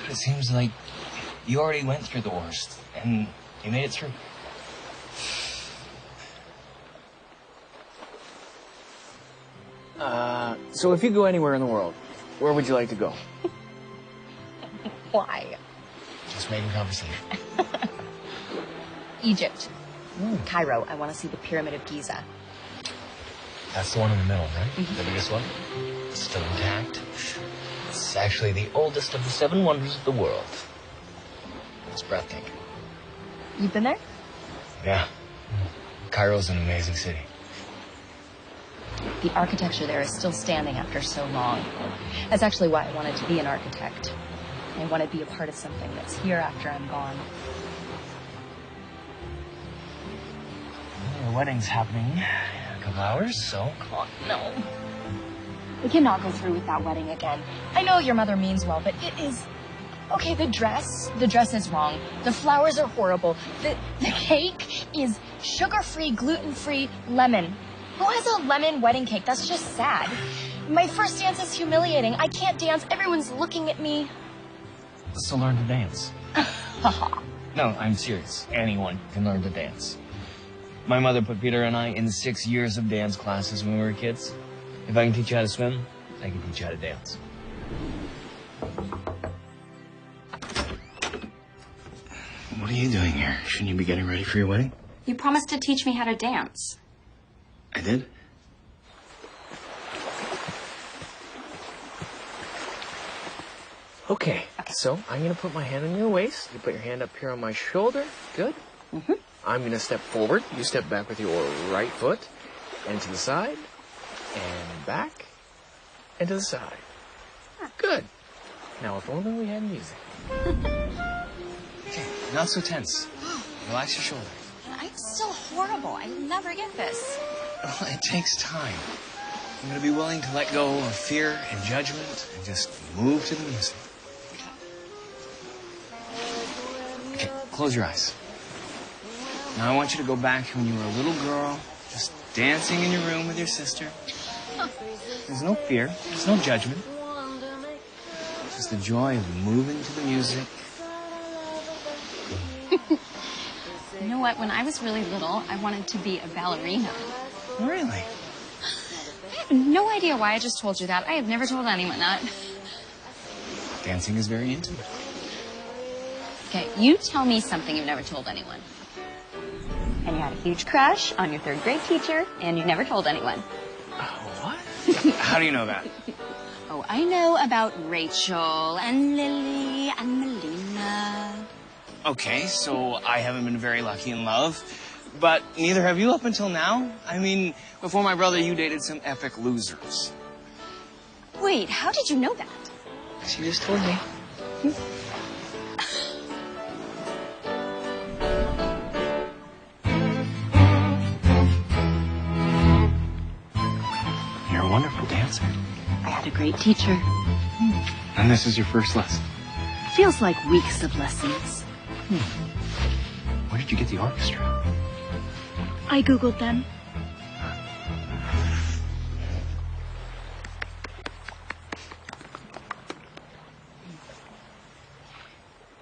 Dude, it seems like you already went through the worst, and you made it through. So if you go anywhere in the world, where would you like to go? Why? Just making conversation. Egypt. Cairo. I want to see the Pyramid of Giza. That's the one in the middle, right? The biggest one? It's still intact. It's actually the oldest of the 7 wonders of the world. It's breathtaking. You've been there? Yeah. Cairo's an amazing city. The architecture there is still standing after so long. That's actually why I wanted to be an architect. I want to be a part of something that's here after I'm gone. Your wedding's happening in a couple hours, so... Oh, no. We cannot go through with that wedding again. I know your mother means well, but it is... Okay, the dress is wrong. The flowers are horrible. The cake is sugar-free, gluten-free, lemon. Who has a lemon wedding cake? That's just sad. My first dance is humiliating. I can't dance. Everyone's looking at me. Let's learn to dance. No, I'm serious. Anyone can learn to dance. My mother put Peter and I in 6 years of dance classes when we were kids. If I can teach you how to swim, I can teach you how to dance. What are you doing here? Shouldn't you be getting ready for your wedding? You promised to teach me how to dance. I did? Okay, so I'm going to put my hand on your waist. You put your hand up here on my shoulder. Good. I'm going to step forward. You step back with your right foot. And to the side. And back. And to the side. Good. Now, if only we had music. Okay, not so tense. Relax your shoulder. I'm so horrible. I never get this. Well, it takes time. I'm going to be willing to let go of fear and judgment and just move to the music. Okay, close your eyes. Now I want you to go back to when you were a little girl, just dancing in your room with your sister. There's no fear. There's no judgment. Just the joy of moving to the music. You know what? When I was really little, I wanted to be a ballerina. Really? I have no idea why I just told you that. I have never told anyone that. Dancing is very intimate. Okay, you tell me something you've never told anyone. And you had a huge crush on your 3rd grade teacher, and you never told anyone. What? How do you know that? Oh, I know about Rachel and Lily and Melina. Okay, so I haven't been very lucky in love, but neither have you up until now. I mean, before my brother, you dated some epic losers. Wait, how did you know that? She just told me. You're a wonderful dancer. I had a great teacher. And this is your first lesson. Feels like weeks of lessons. Where did you get the orchestra? I Googled them.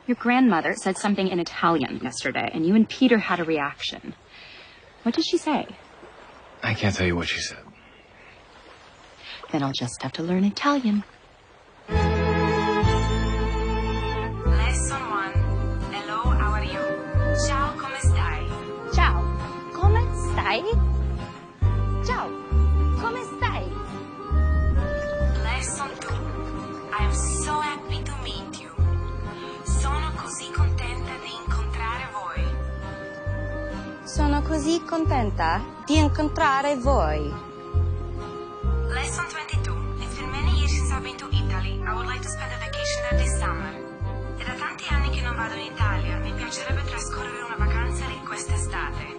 Your grandmother said something in Italian yesterday, and you and Peter had a reaction. What did she say? I can't tell you what she said. Then I'll just have to learn Italian. Lesson 1. Hello, how are you? Ciao, come stai? Ciao. Come stai? Ciao. Come stai? Lesson 2. I am so happy to meet you. Sono così contenta di incontrare voi. Sono così contenta di incontrare voi. Lesson 22. It's been many years since I've been to Italy. I would like to spend a vacation there this summer. È da tanti anni che non vado in Italia. Mi piacerebbe trascorrere una vacanza lì quest'estate.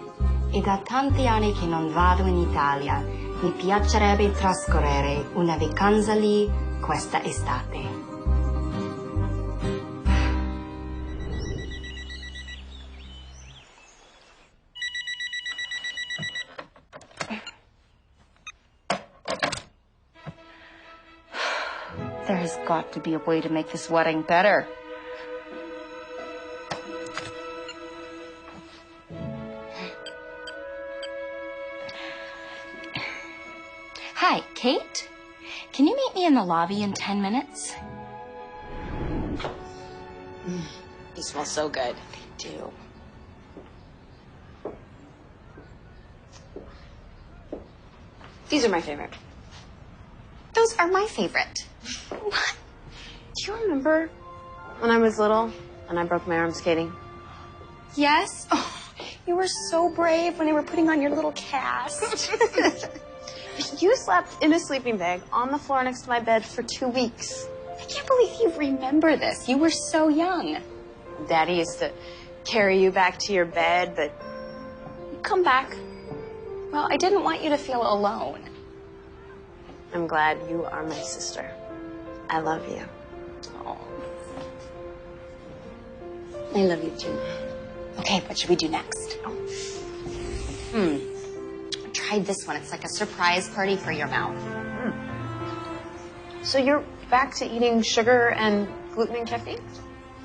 È da tanti anni che non vado in Italia. Mi piacerebbe trascorrere una vacanza lì questa estate. There's got to be a way to make this wedding better. Hi, Kate? Can you meet me in the lobby in 10 minutes? They smell so good. They do. These are my favorite. Those are my favorite. What? Do you remember when I was little and I broke my arm skating? Yes? Oh, you were so brave when they were putting on your little cast. You slept in a sleeping bag on the floor next to my bed for 2 weeks. I can't believe you remember this. You were so young. Daddy used to carry you back to your bed, but you'd come back. Well, I didn't want you to feel alone. I'm glad you are my sister. I love you. Oh. I love you too. Okay, what should we do next? I tried this one. It's like a surprise party for your mouth. So you're back to eating sugar and gluten and caffeine?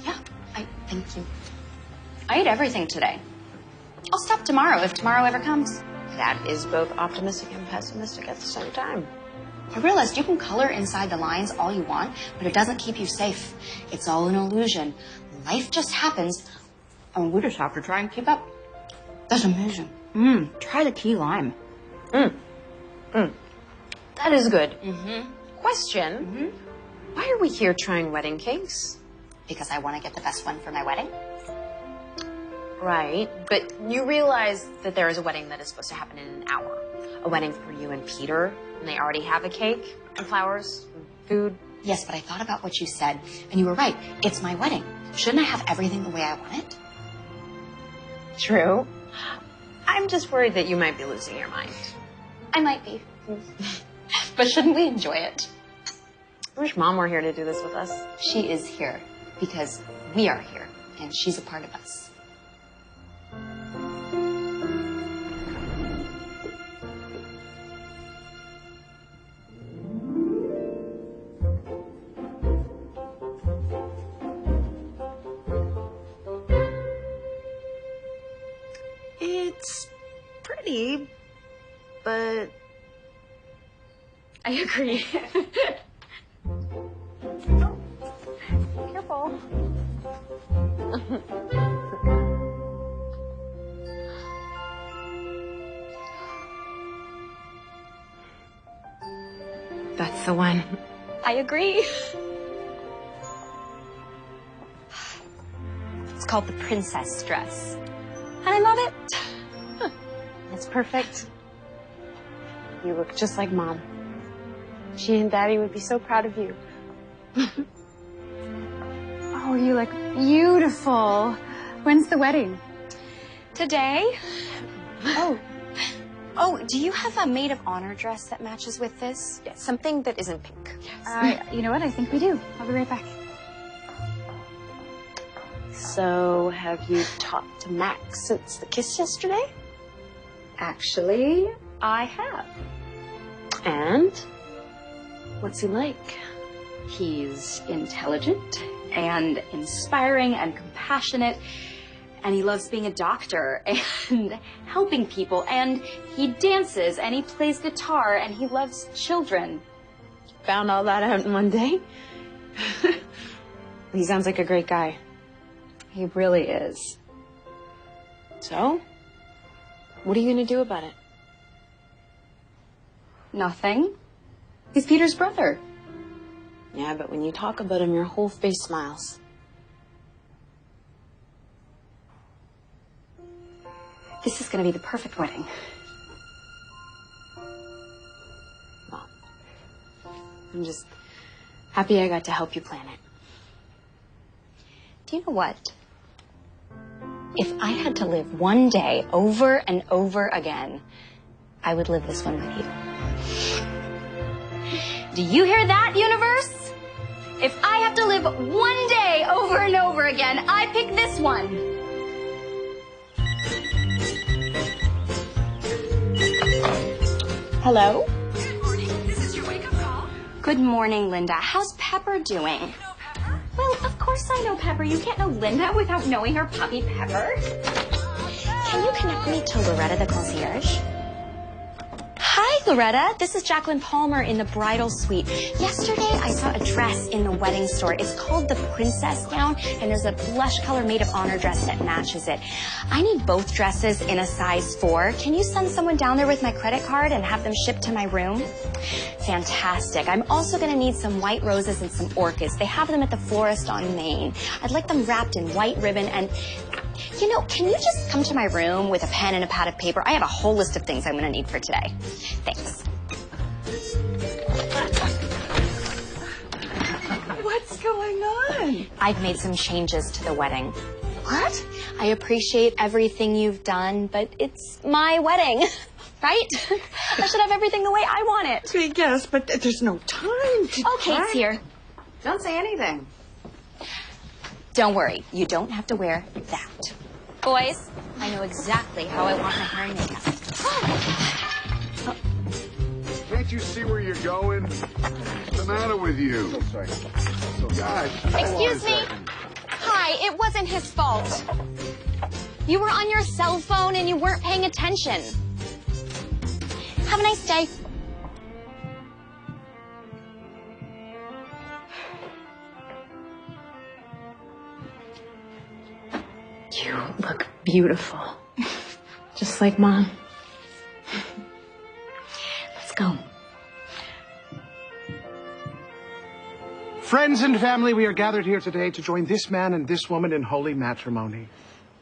Yeah, thank you. I ate everything today. I'll stop tomorrow if tomorrow ever comes. That is both optimistic and pessimistic at the same time. I realized you can color inside the lines all you want, but it doesn't keep you safe. It's all an illusion. Life just happens, and we just have to try and keep up. That's amazing. Try the key lime. That is good. Question. Why are we here trying wedding cakes? Because I want to get the best one for my wedding. Right, but you realize that there is a wedding that is supposed to happen in an hour. A wedding for you and Peter, and they already have a cake and flowers and food. Yes, but I thought about what you said, and you were right. It's my wedding. Shouldn't I have everything the way I want it? True. I'm just worried that you might be losing your mind. I might be. But shouldn't we enjoy it? I wish Mom were here to do this with us. She is here because we are here, and she's a part of us. It's pretty, but I agree. careful. That's the one. I agree. It's called the princess dress. And I love it. It's perfect. You look just like Mom. She and Daddy would be so proud of you. Oh, you look beautiful. When's the wedding? Today? Oh, do you have a maid of honor dress that matches with this? Yeah, something that isn't pink. You know what? I think we do. I'll be right back. So, have you talked to Max since the kiss yesterday? Actually, I have. And? What's he like? He's intelligent and inspiring and compassionate, and he loves being a doctor and helping people, and he dances and he plays guitar and he loves children. Found all that out in one day? He sounds like a great guy. He really is. So, what are you going to do about it? Nothing. He's Peter's brother. Yeah, but when you talk about him, your whole face smiles. This is going to be the perfect wedding. Well, I'm just happy I got to help you plan it. Do you know what? If I had to live one day over and over again, I would live this one with you. Do you hear that, universe? If I have to live one day over and over again, I pick this one. Hello? Good morning. This is your wake-up call. Good morning, Linda. How's Pepper doing? You know Pepper? Well, of course I know Pepper. You can't know Linda without knowing her puppy Pepper. Can you connect me to Loretta, the concierge? Hi, Loretta. This is Jacqueline Palmer in the bridal suite. Yesterday, I saw a dress in the wedding store. It's called the princess gown, and there's a blush color maid of honor dress that matches it. I need both dresses in a size 4. Can you send someone down there with my credit card and have them shipped to my room? Fantastic. I'm also going to need some white roses and some orchids. They have them at the florist on Main. I'd like them wrapped in white ribbon and... You know, can you just come to my room with a pen and a pad of paper? I have a whole list of things I'm going to need for today. Thanks. What's going on? I've made some changes to the wedding. What? I appreciate everything you've done, but it's my wedding, right? I should have everything the way I want it. Yes, but there's no time to... Oh, Kate's here. Don't say anything. Don't worry, you don't have to wear that. Boys, I know exactly how I want my hair and makeup. Can't you see where you're going? What's the matter with you? So sorry. Gosh. Excuse me? Hi, it wasn't his fault. You were on your cell phone and you weren't paying attention. Have a nice day. You look beautiful. Just like Mom. Let's go. Friends and family, we are gathered here today to join this man and this woman in holy matrimony.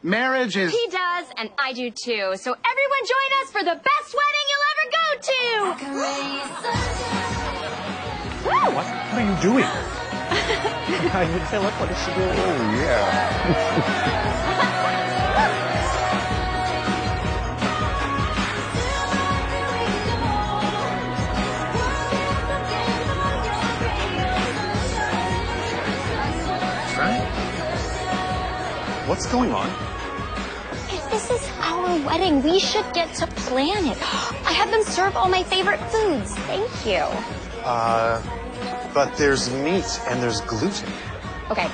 Marriage is... He does, and I do too. So everyone join us for the best wedding you'll ever go to! What are you doing? I would say, look, what is she doing? Oh, yeah. What's going on? If this is our wedding, we should get to plan it. I had them serve all my favorite foods. Thank you. But there's meat and there's gluten. Okay,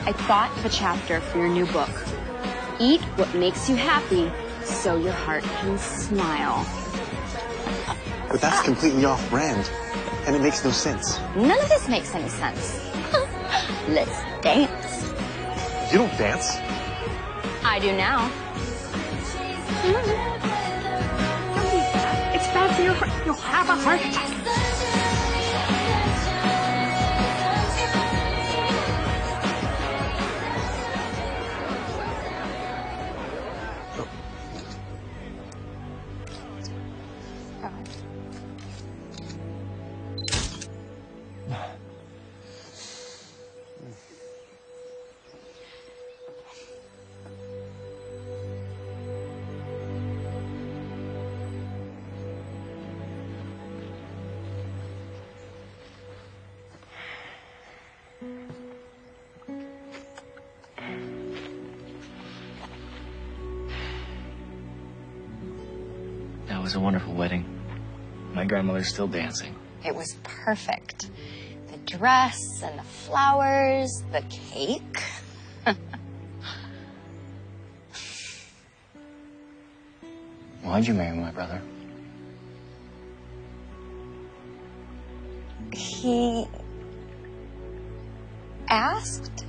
I thought of a chapter for your new book. Eat what makes you happy so your heart can smile. But that's completely off-brand, and it makes no sense. None of this makes any sense. Let's dance. You don't dance. I do now. It's bad for your heart. You'll have a heart attack. That was a wonderful wedding. My grandmother's still dancing. It was perfect. The dress and the flowers, the cake. Why'd you marry my brother? He asked,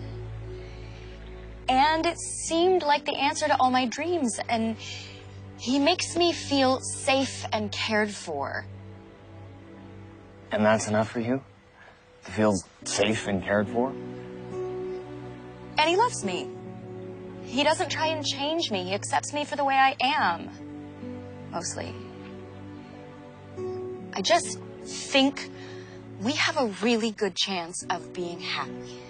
and it seemed like the answer to all my dreams, and he makes me feel safe and cared for. And that's enough for you? To feel safe and cared for? And he loves me. He doesn't try and change me. He accepts me for the way I am. Mostly. I just think we have a really good chance of being happy.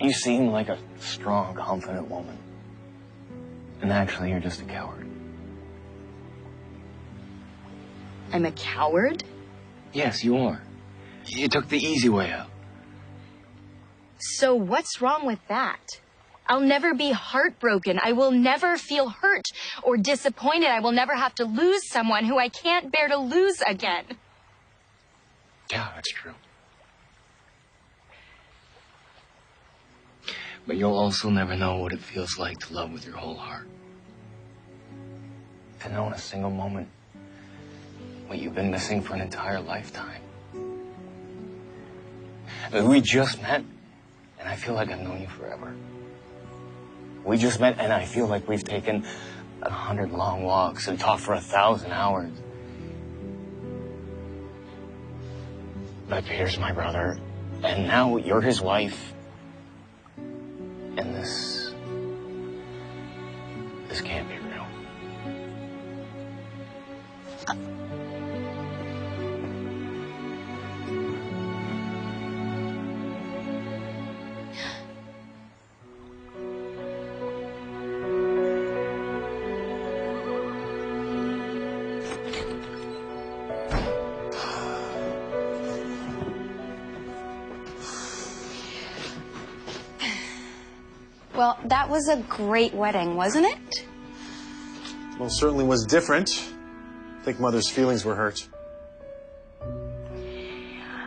You seem like a strong, confident woman. And actually, you're just a coward. I'm a coward? Yes, you are. You took the easy way out. So what's wrong with that? I'll never be heartbroken. I will never feel hurt or disappointed. I will never have to lose someone who I can't bear to lose again. Yeah, that's true. But you'll also never know what it feels like to love with your whole heart. To know in a single moment what you've been missing for an entire lifetime. We just met, and I feel like I've known you forever. We just met, and I feel like we've taken 100 long walks and talked for 1,000 hours. But Peter's my brother, and now you're his wife. And this can't be real. Well, that was a great wedding, wasn't it? Well, it certainly was different. I think Mother's feelings were hurt.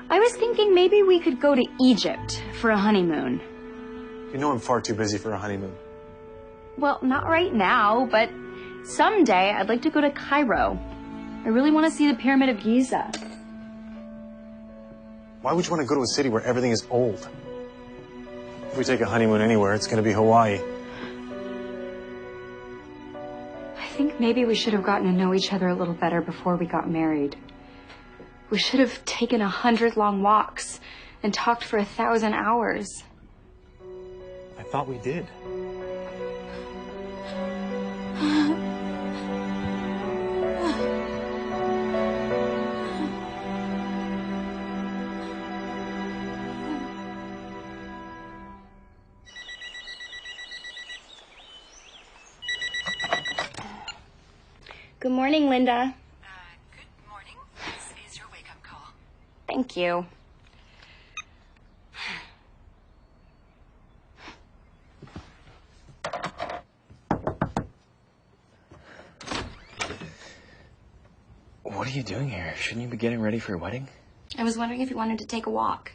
I was thinking maybe we could go to Egypt for a honeymoon. You know I'm far too busy for a honeymoon. Well, not right now, but someday I'd like to go to Cairo. I really want to see the Pyramid of Giza. Why would you want to go to a city where everything is old? If we take a honeymoon anywhere, it's going to be Hawaii. I think maybe we should have gotten to know each other a little better before we got married. We should have taken 100 long walks and talked for 1,000 hours. I thought we did. Good morning, Linda. Good morning. This is your wake-up call. Thank you. What are you doing here? Shouldn't you be getting ready for your wedding? I was wondering if you wanted to take a walk.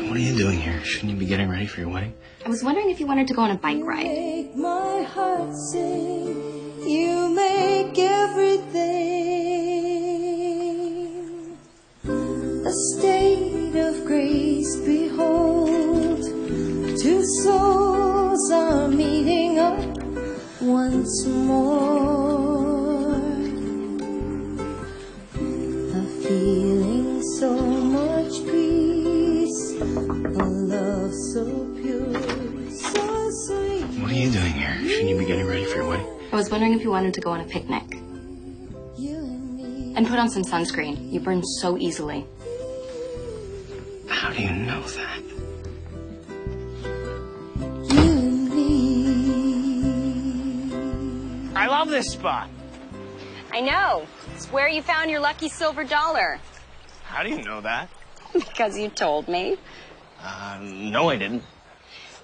What are you doing here? Shouldn't you be getting ready for your wedding? I was wondering if you wanted to go on a bike ride. Make my heart sing. You make everything a state of grace. Behold, two souls are meeting up once more. A feeling so much peace, a love so pure, so sweet. What are you doing here? Shouldn't you be getting ready for your wedding? I was wondering if you wanted to go on a picnic. And put on some sunscreen. You burn so easily. How do you know that? I love this spot. I know. It's where you found your lucky silver dollar. How do you know that? Because you told me. No, I didn't.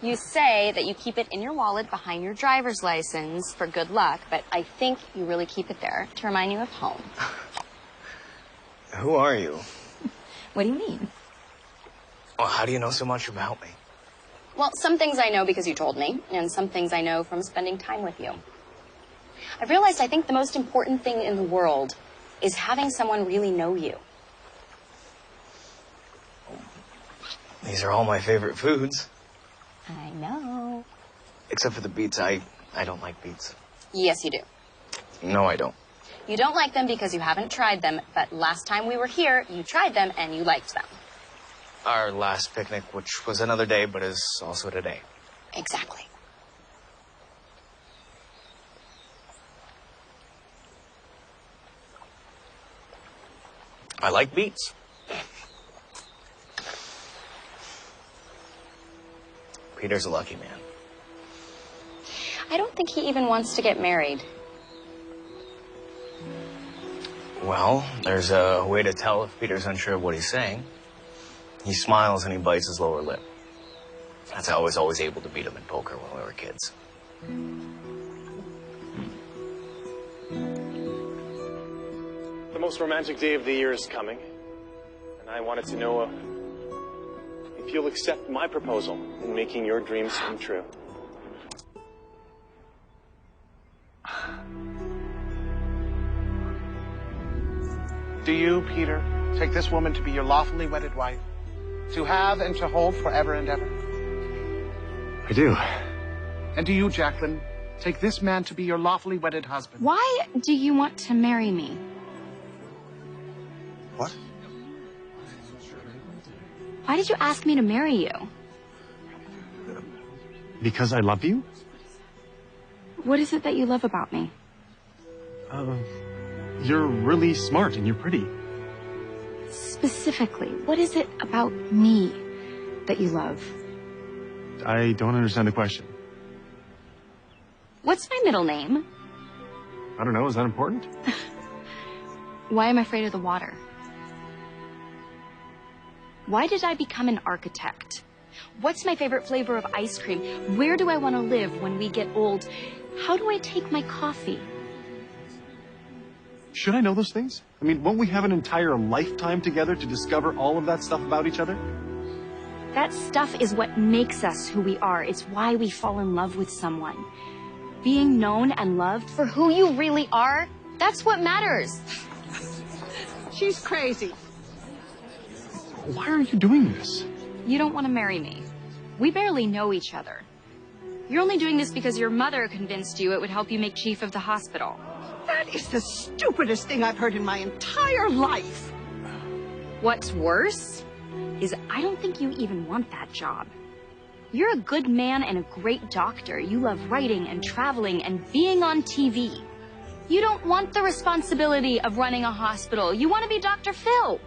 You say that you keep it in your wallet behind your driver's license for good luck, but I think you really keep it there to remind you of home. Who are you? What do you mean? Well, how do you know so much about me? Well, some things I know because you told me, and some things I know from spending time with you. I've realized I think the most important thing in the world is having someone really know you. These are all my favorite foods. I know. Except for the beets. I don't like beets. Yes, you do. No, I don't. You don't like them because you haven't tried them, but last time we were here, you tried them and you liked them. Our last picnic, which was another day, but is also today. Exactly. I like beets. Peter's a lucky man. I don't think he even wants to get married. Well, there's a way to tell if Peter's unsure of what he's saying. He smiles and he bites his lower lip. That's how I was always able to beat him in poker when we were kids. The most romantic day of the year is coming, and I wanted to know if you'll accept my proposal in making your dreams come true. Do you, Peter, take this woman to be your lawfully wedded wife, to have and to hold forever and ever? I do. And do you, Jacqueline, take this man to be your lawfully wedded husband? Why do you want to marry me? What? Why did you ask me to marry you? Because I love you? What is it that you love about me? You're really smart and you're pretty. Specifically, what is it about me that you love? I don't understand the question. What's my middle name? I don't know, is that important? Why am I afraid of the water? Why did I become an architect? What's my favorite flavor of ice cream? Where do I want to live when we get old? How do I take my coffee? Should I know those things? I mean, won't we have an entire lifetime together to discover all of that stuff about each other? That stuff is what makes us who we are. It's why we fall in love with someone. Being known and loved for who you really are, that's what matters. She's crazy. Why are you doing this? You don't want to marry me. We barely know each other. You're only doing this because your mother convinced you it would help you make chief of the hospital. That is the stupidest thing I've heard in my entire life. What's worse is I don't think you even want that job. You're a good man and a great doctor. You love writing and traveling and being on TV. You don't want the responsibility of running a hospital. You want to be Dr. Phil.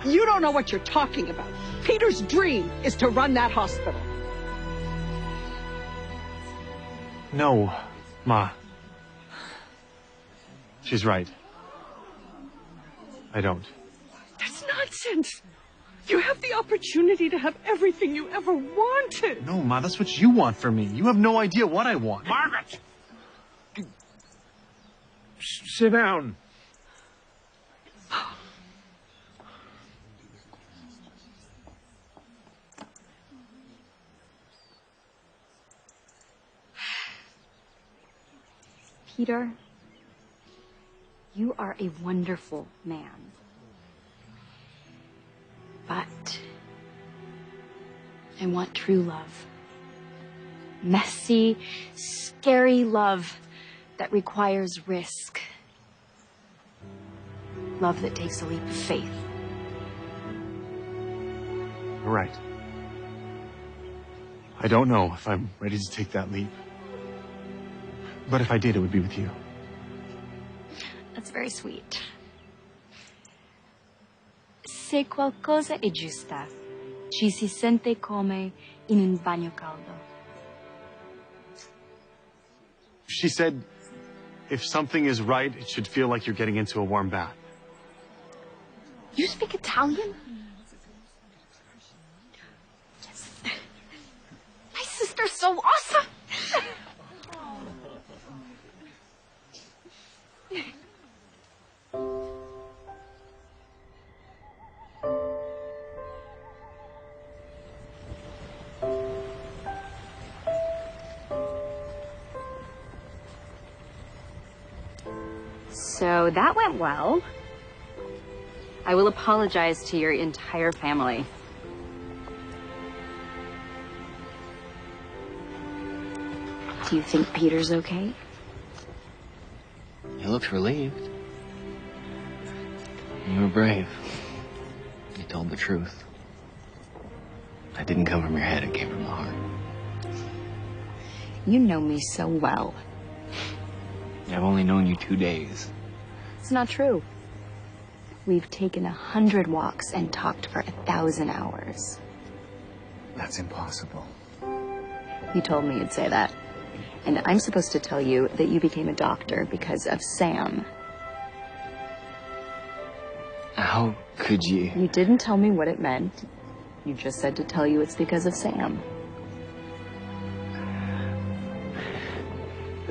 You don't know what you're talking about. Peter's dream is to run that hospital. No, Ma. She's right. I don't. That's nonsense. You have the opportunity to have everything you ever wanted. No, Ma, that's what you want from me. You have no idea what I want. Margaret! Sit down. Peter, you are a wonderful man. But I want true love. Messy, scary love that requires risk. Love that takes a leap of faith. You're right. I don't know if I'm ready to take that leap. But if I did, it would be with you. That's very sweet. Se qualcosa è giusta, ci si sente come in un bagno caldo. She said, if something is right, it should feel like you're getting into a warm bath. You speak Italian? Yes. My sister's so awesome! So that went well. I will apologize to your entire family. Do you think Peter's okay? You looked relieved. You were brave. You told the truth. That didn't come from your head, it came from the heart. You know me so well. I've only known you 2 days. It's not true. We've taken 100 walks and talked for 1,000 hours. That's impossible. You told me you'd say that. And I'm supposed to tell you that you became a doctor because of Sam. How could you? You didn't tell me what it meant. You just said to tell you it's because of Sam.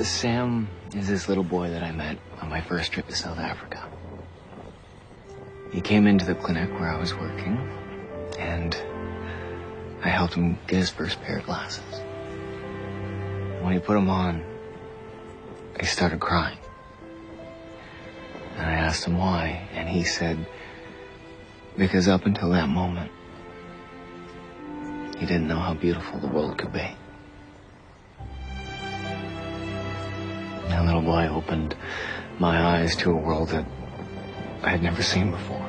Sam is this little boy that I met on my first trip to South Africa. He came into the clinic where I was working, and I helped him get his first pair of glasses. When he put them on, he started crying. And I asked him why, and he said, because up until that moment, he didn't know how beautiful the world could be. That little boy opened my eyes to a world that I had never seen before.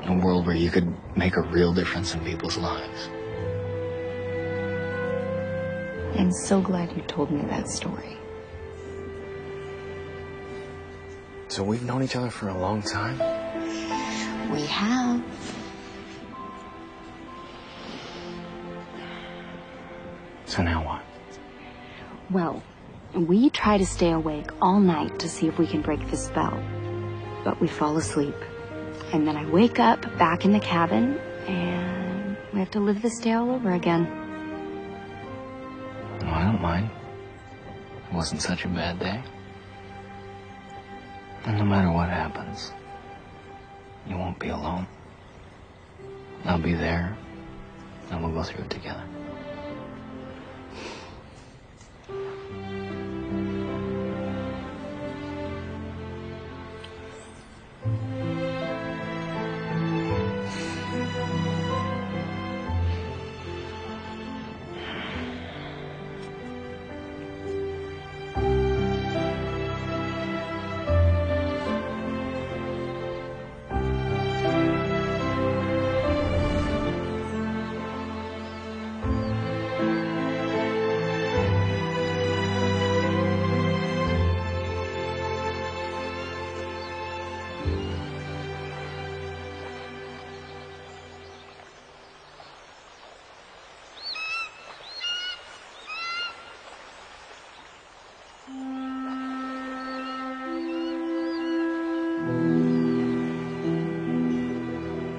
A world where you could make a real difference in people's lives. I'm so glad you told me that story. So we've known each other for a long time? We have. So now what? Well, we try to stay awake all night to see if we can break the spell. But we fall asleep. And then I wake up back in the cabin, and we have to live this day all over again. Well, I don't mind. It wasn't such a bad day. And no matter what happens, you won't be alone. I'll be there, and we'll go through it together.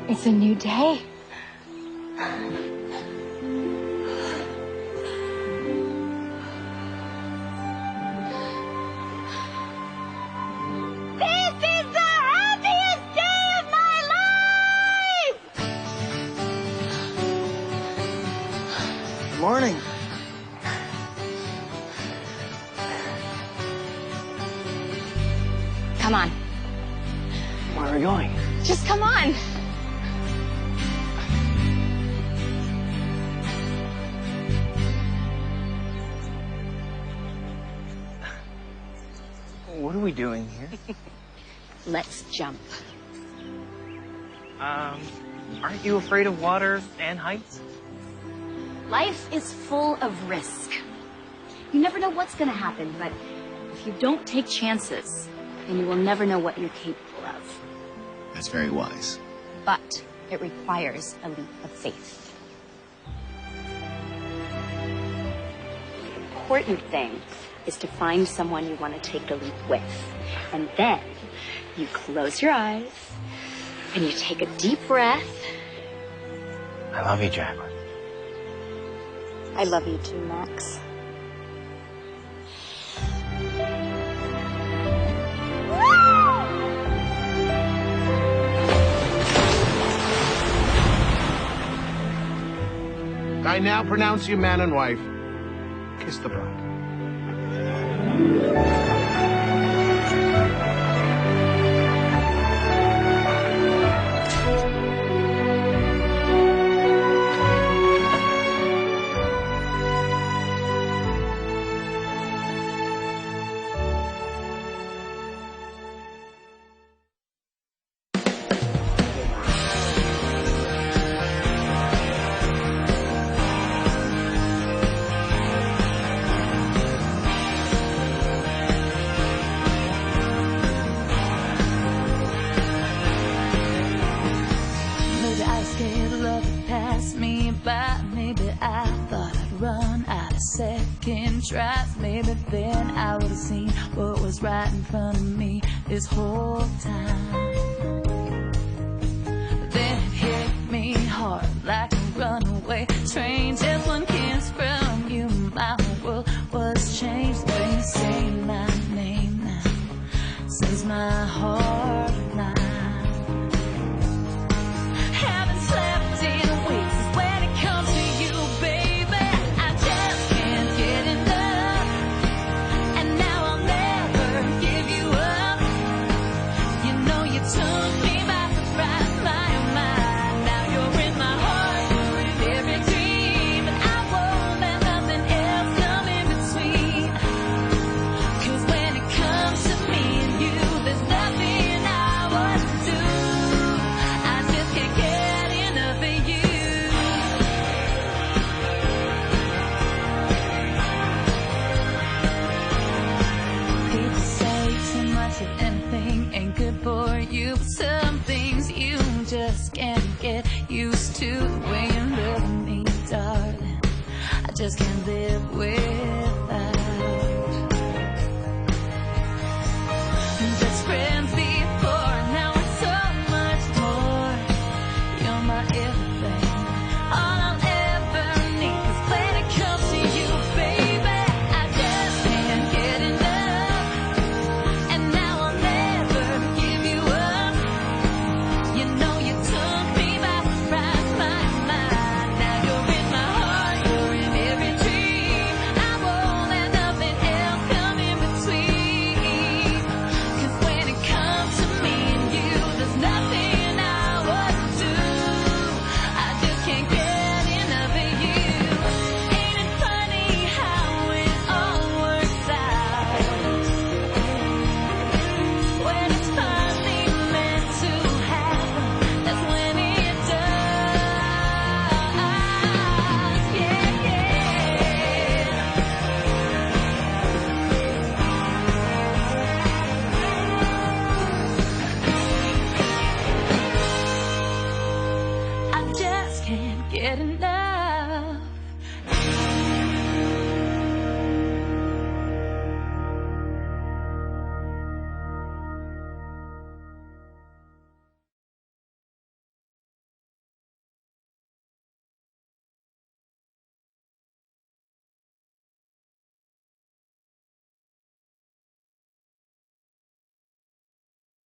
It's a new day. This is the happiest day of my life! Good morning. Come on. Where are we going? Just come on. What are we doing here? Let's jump. Aren't you afraid of water and heights? Life is full of risk. You never know what's going to happen, but if you don't take chances, then you will never know what you're capable of. That's very wise. But it requires a leap of faith. The important thing is to find someone you want to take the leap with. And then you close your eyes and you take a deep breath. I love you, Jacqueline. I love you too, Max. I now pronounce you man and wife. Kiss the bride. drives me, but then I would have seen what was right in front of me this whole time. Then it hit me hard like a runaway train. Just one kiss from you, my whole world was changed. When you say my name now, says my heart now. Haven't slept in weeks when it comes to you, baby. I just can't get enough, and now I'll never give you up. You know you took me by surprise, my oh my. Now you're in my heart, you're in every dream, and I won't let nothing else come in between. 'Cause when it comes to me and you, there's nothing I wouldn't do. I just can't get enough of you. People say too much of anything ain't good for you, but some things you just can't get used to. The way you love me, darling, I just can't live with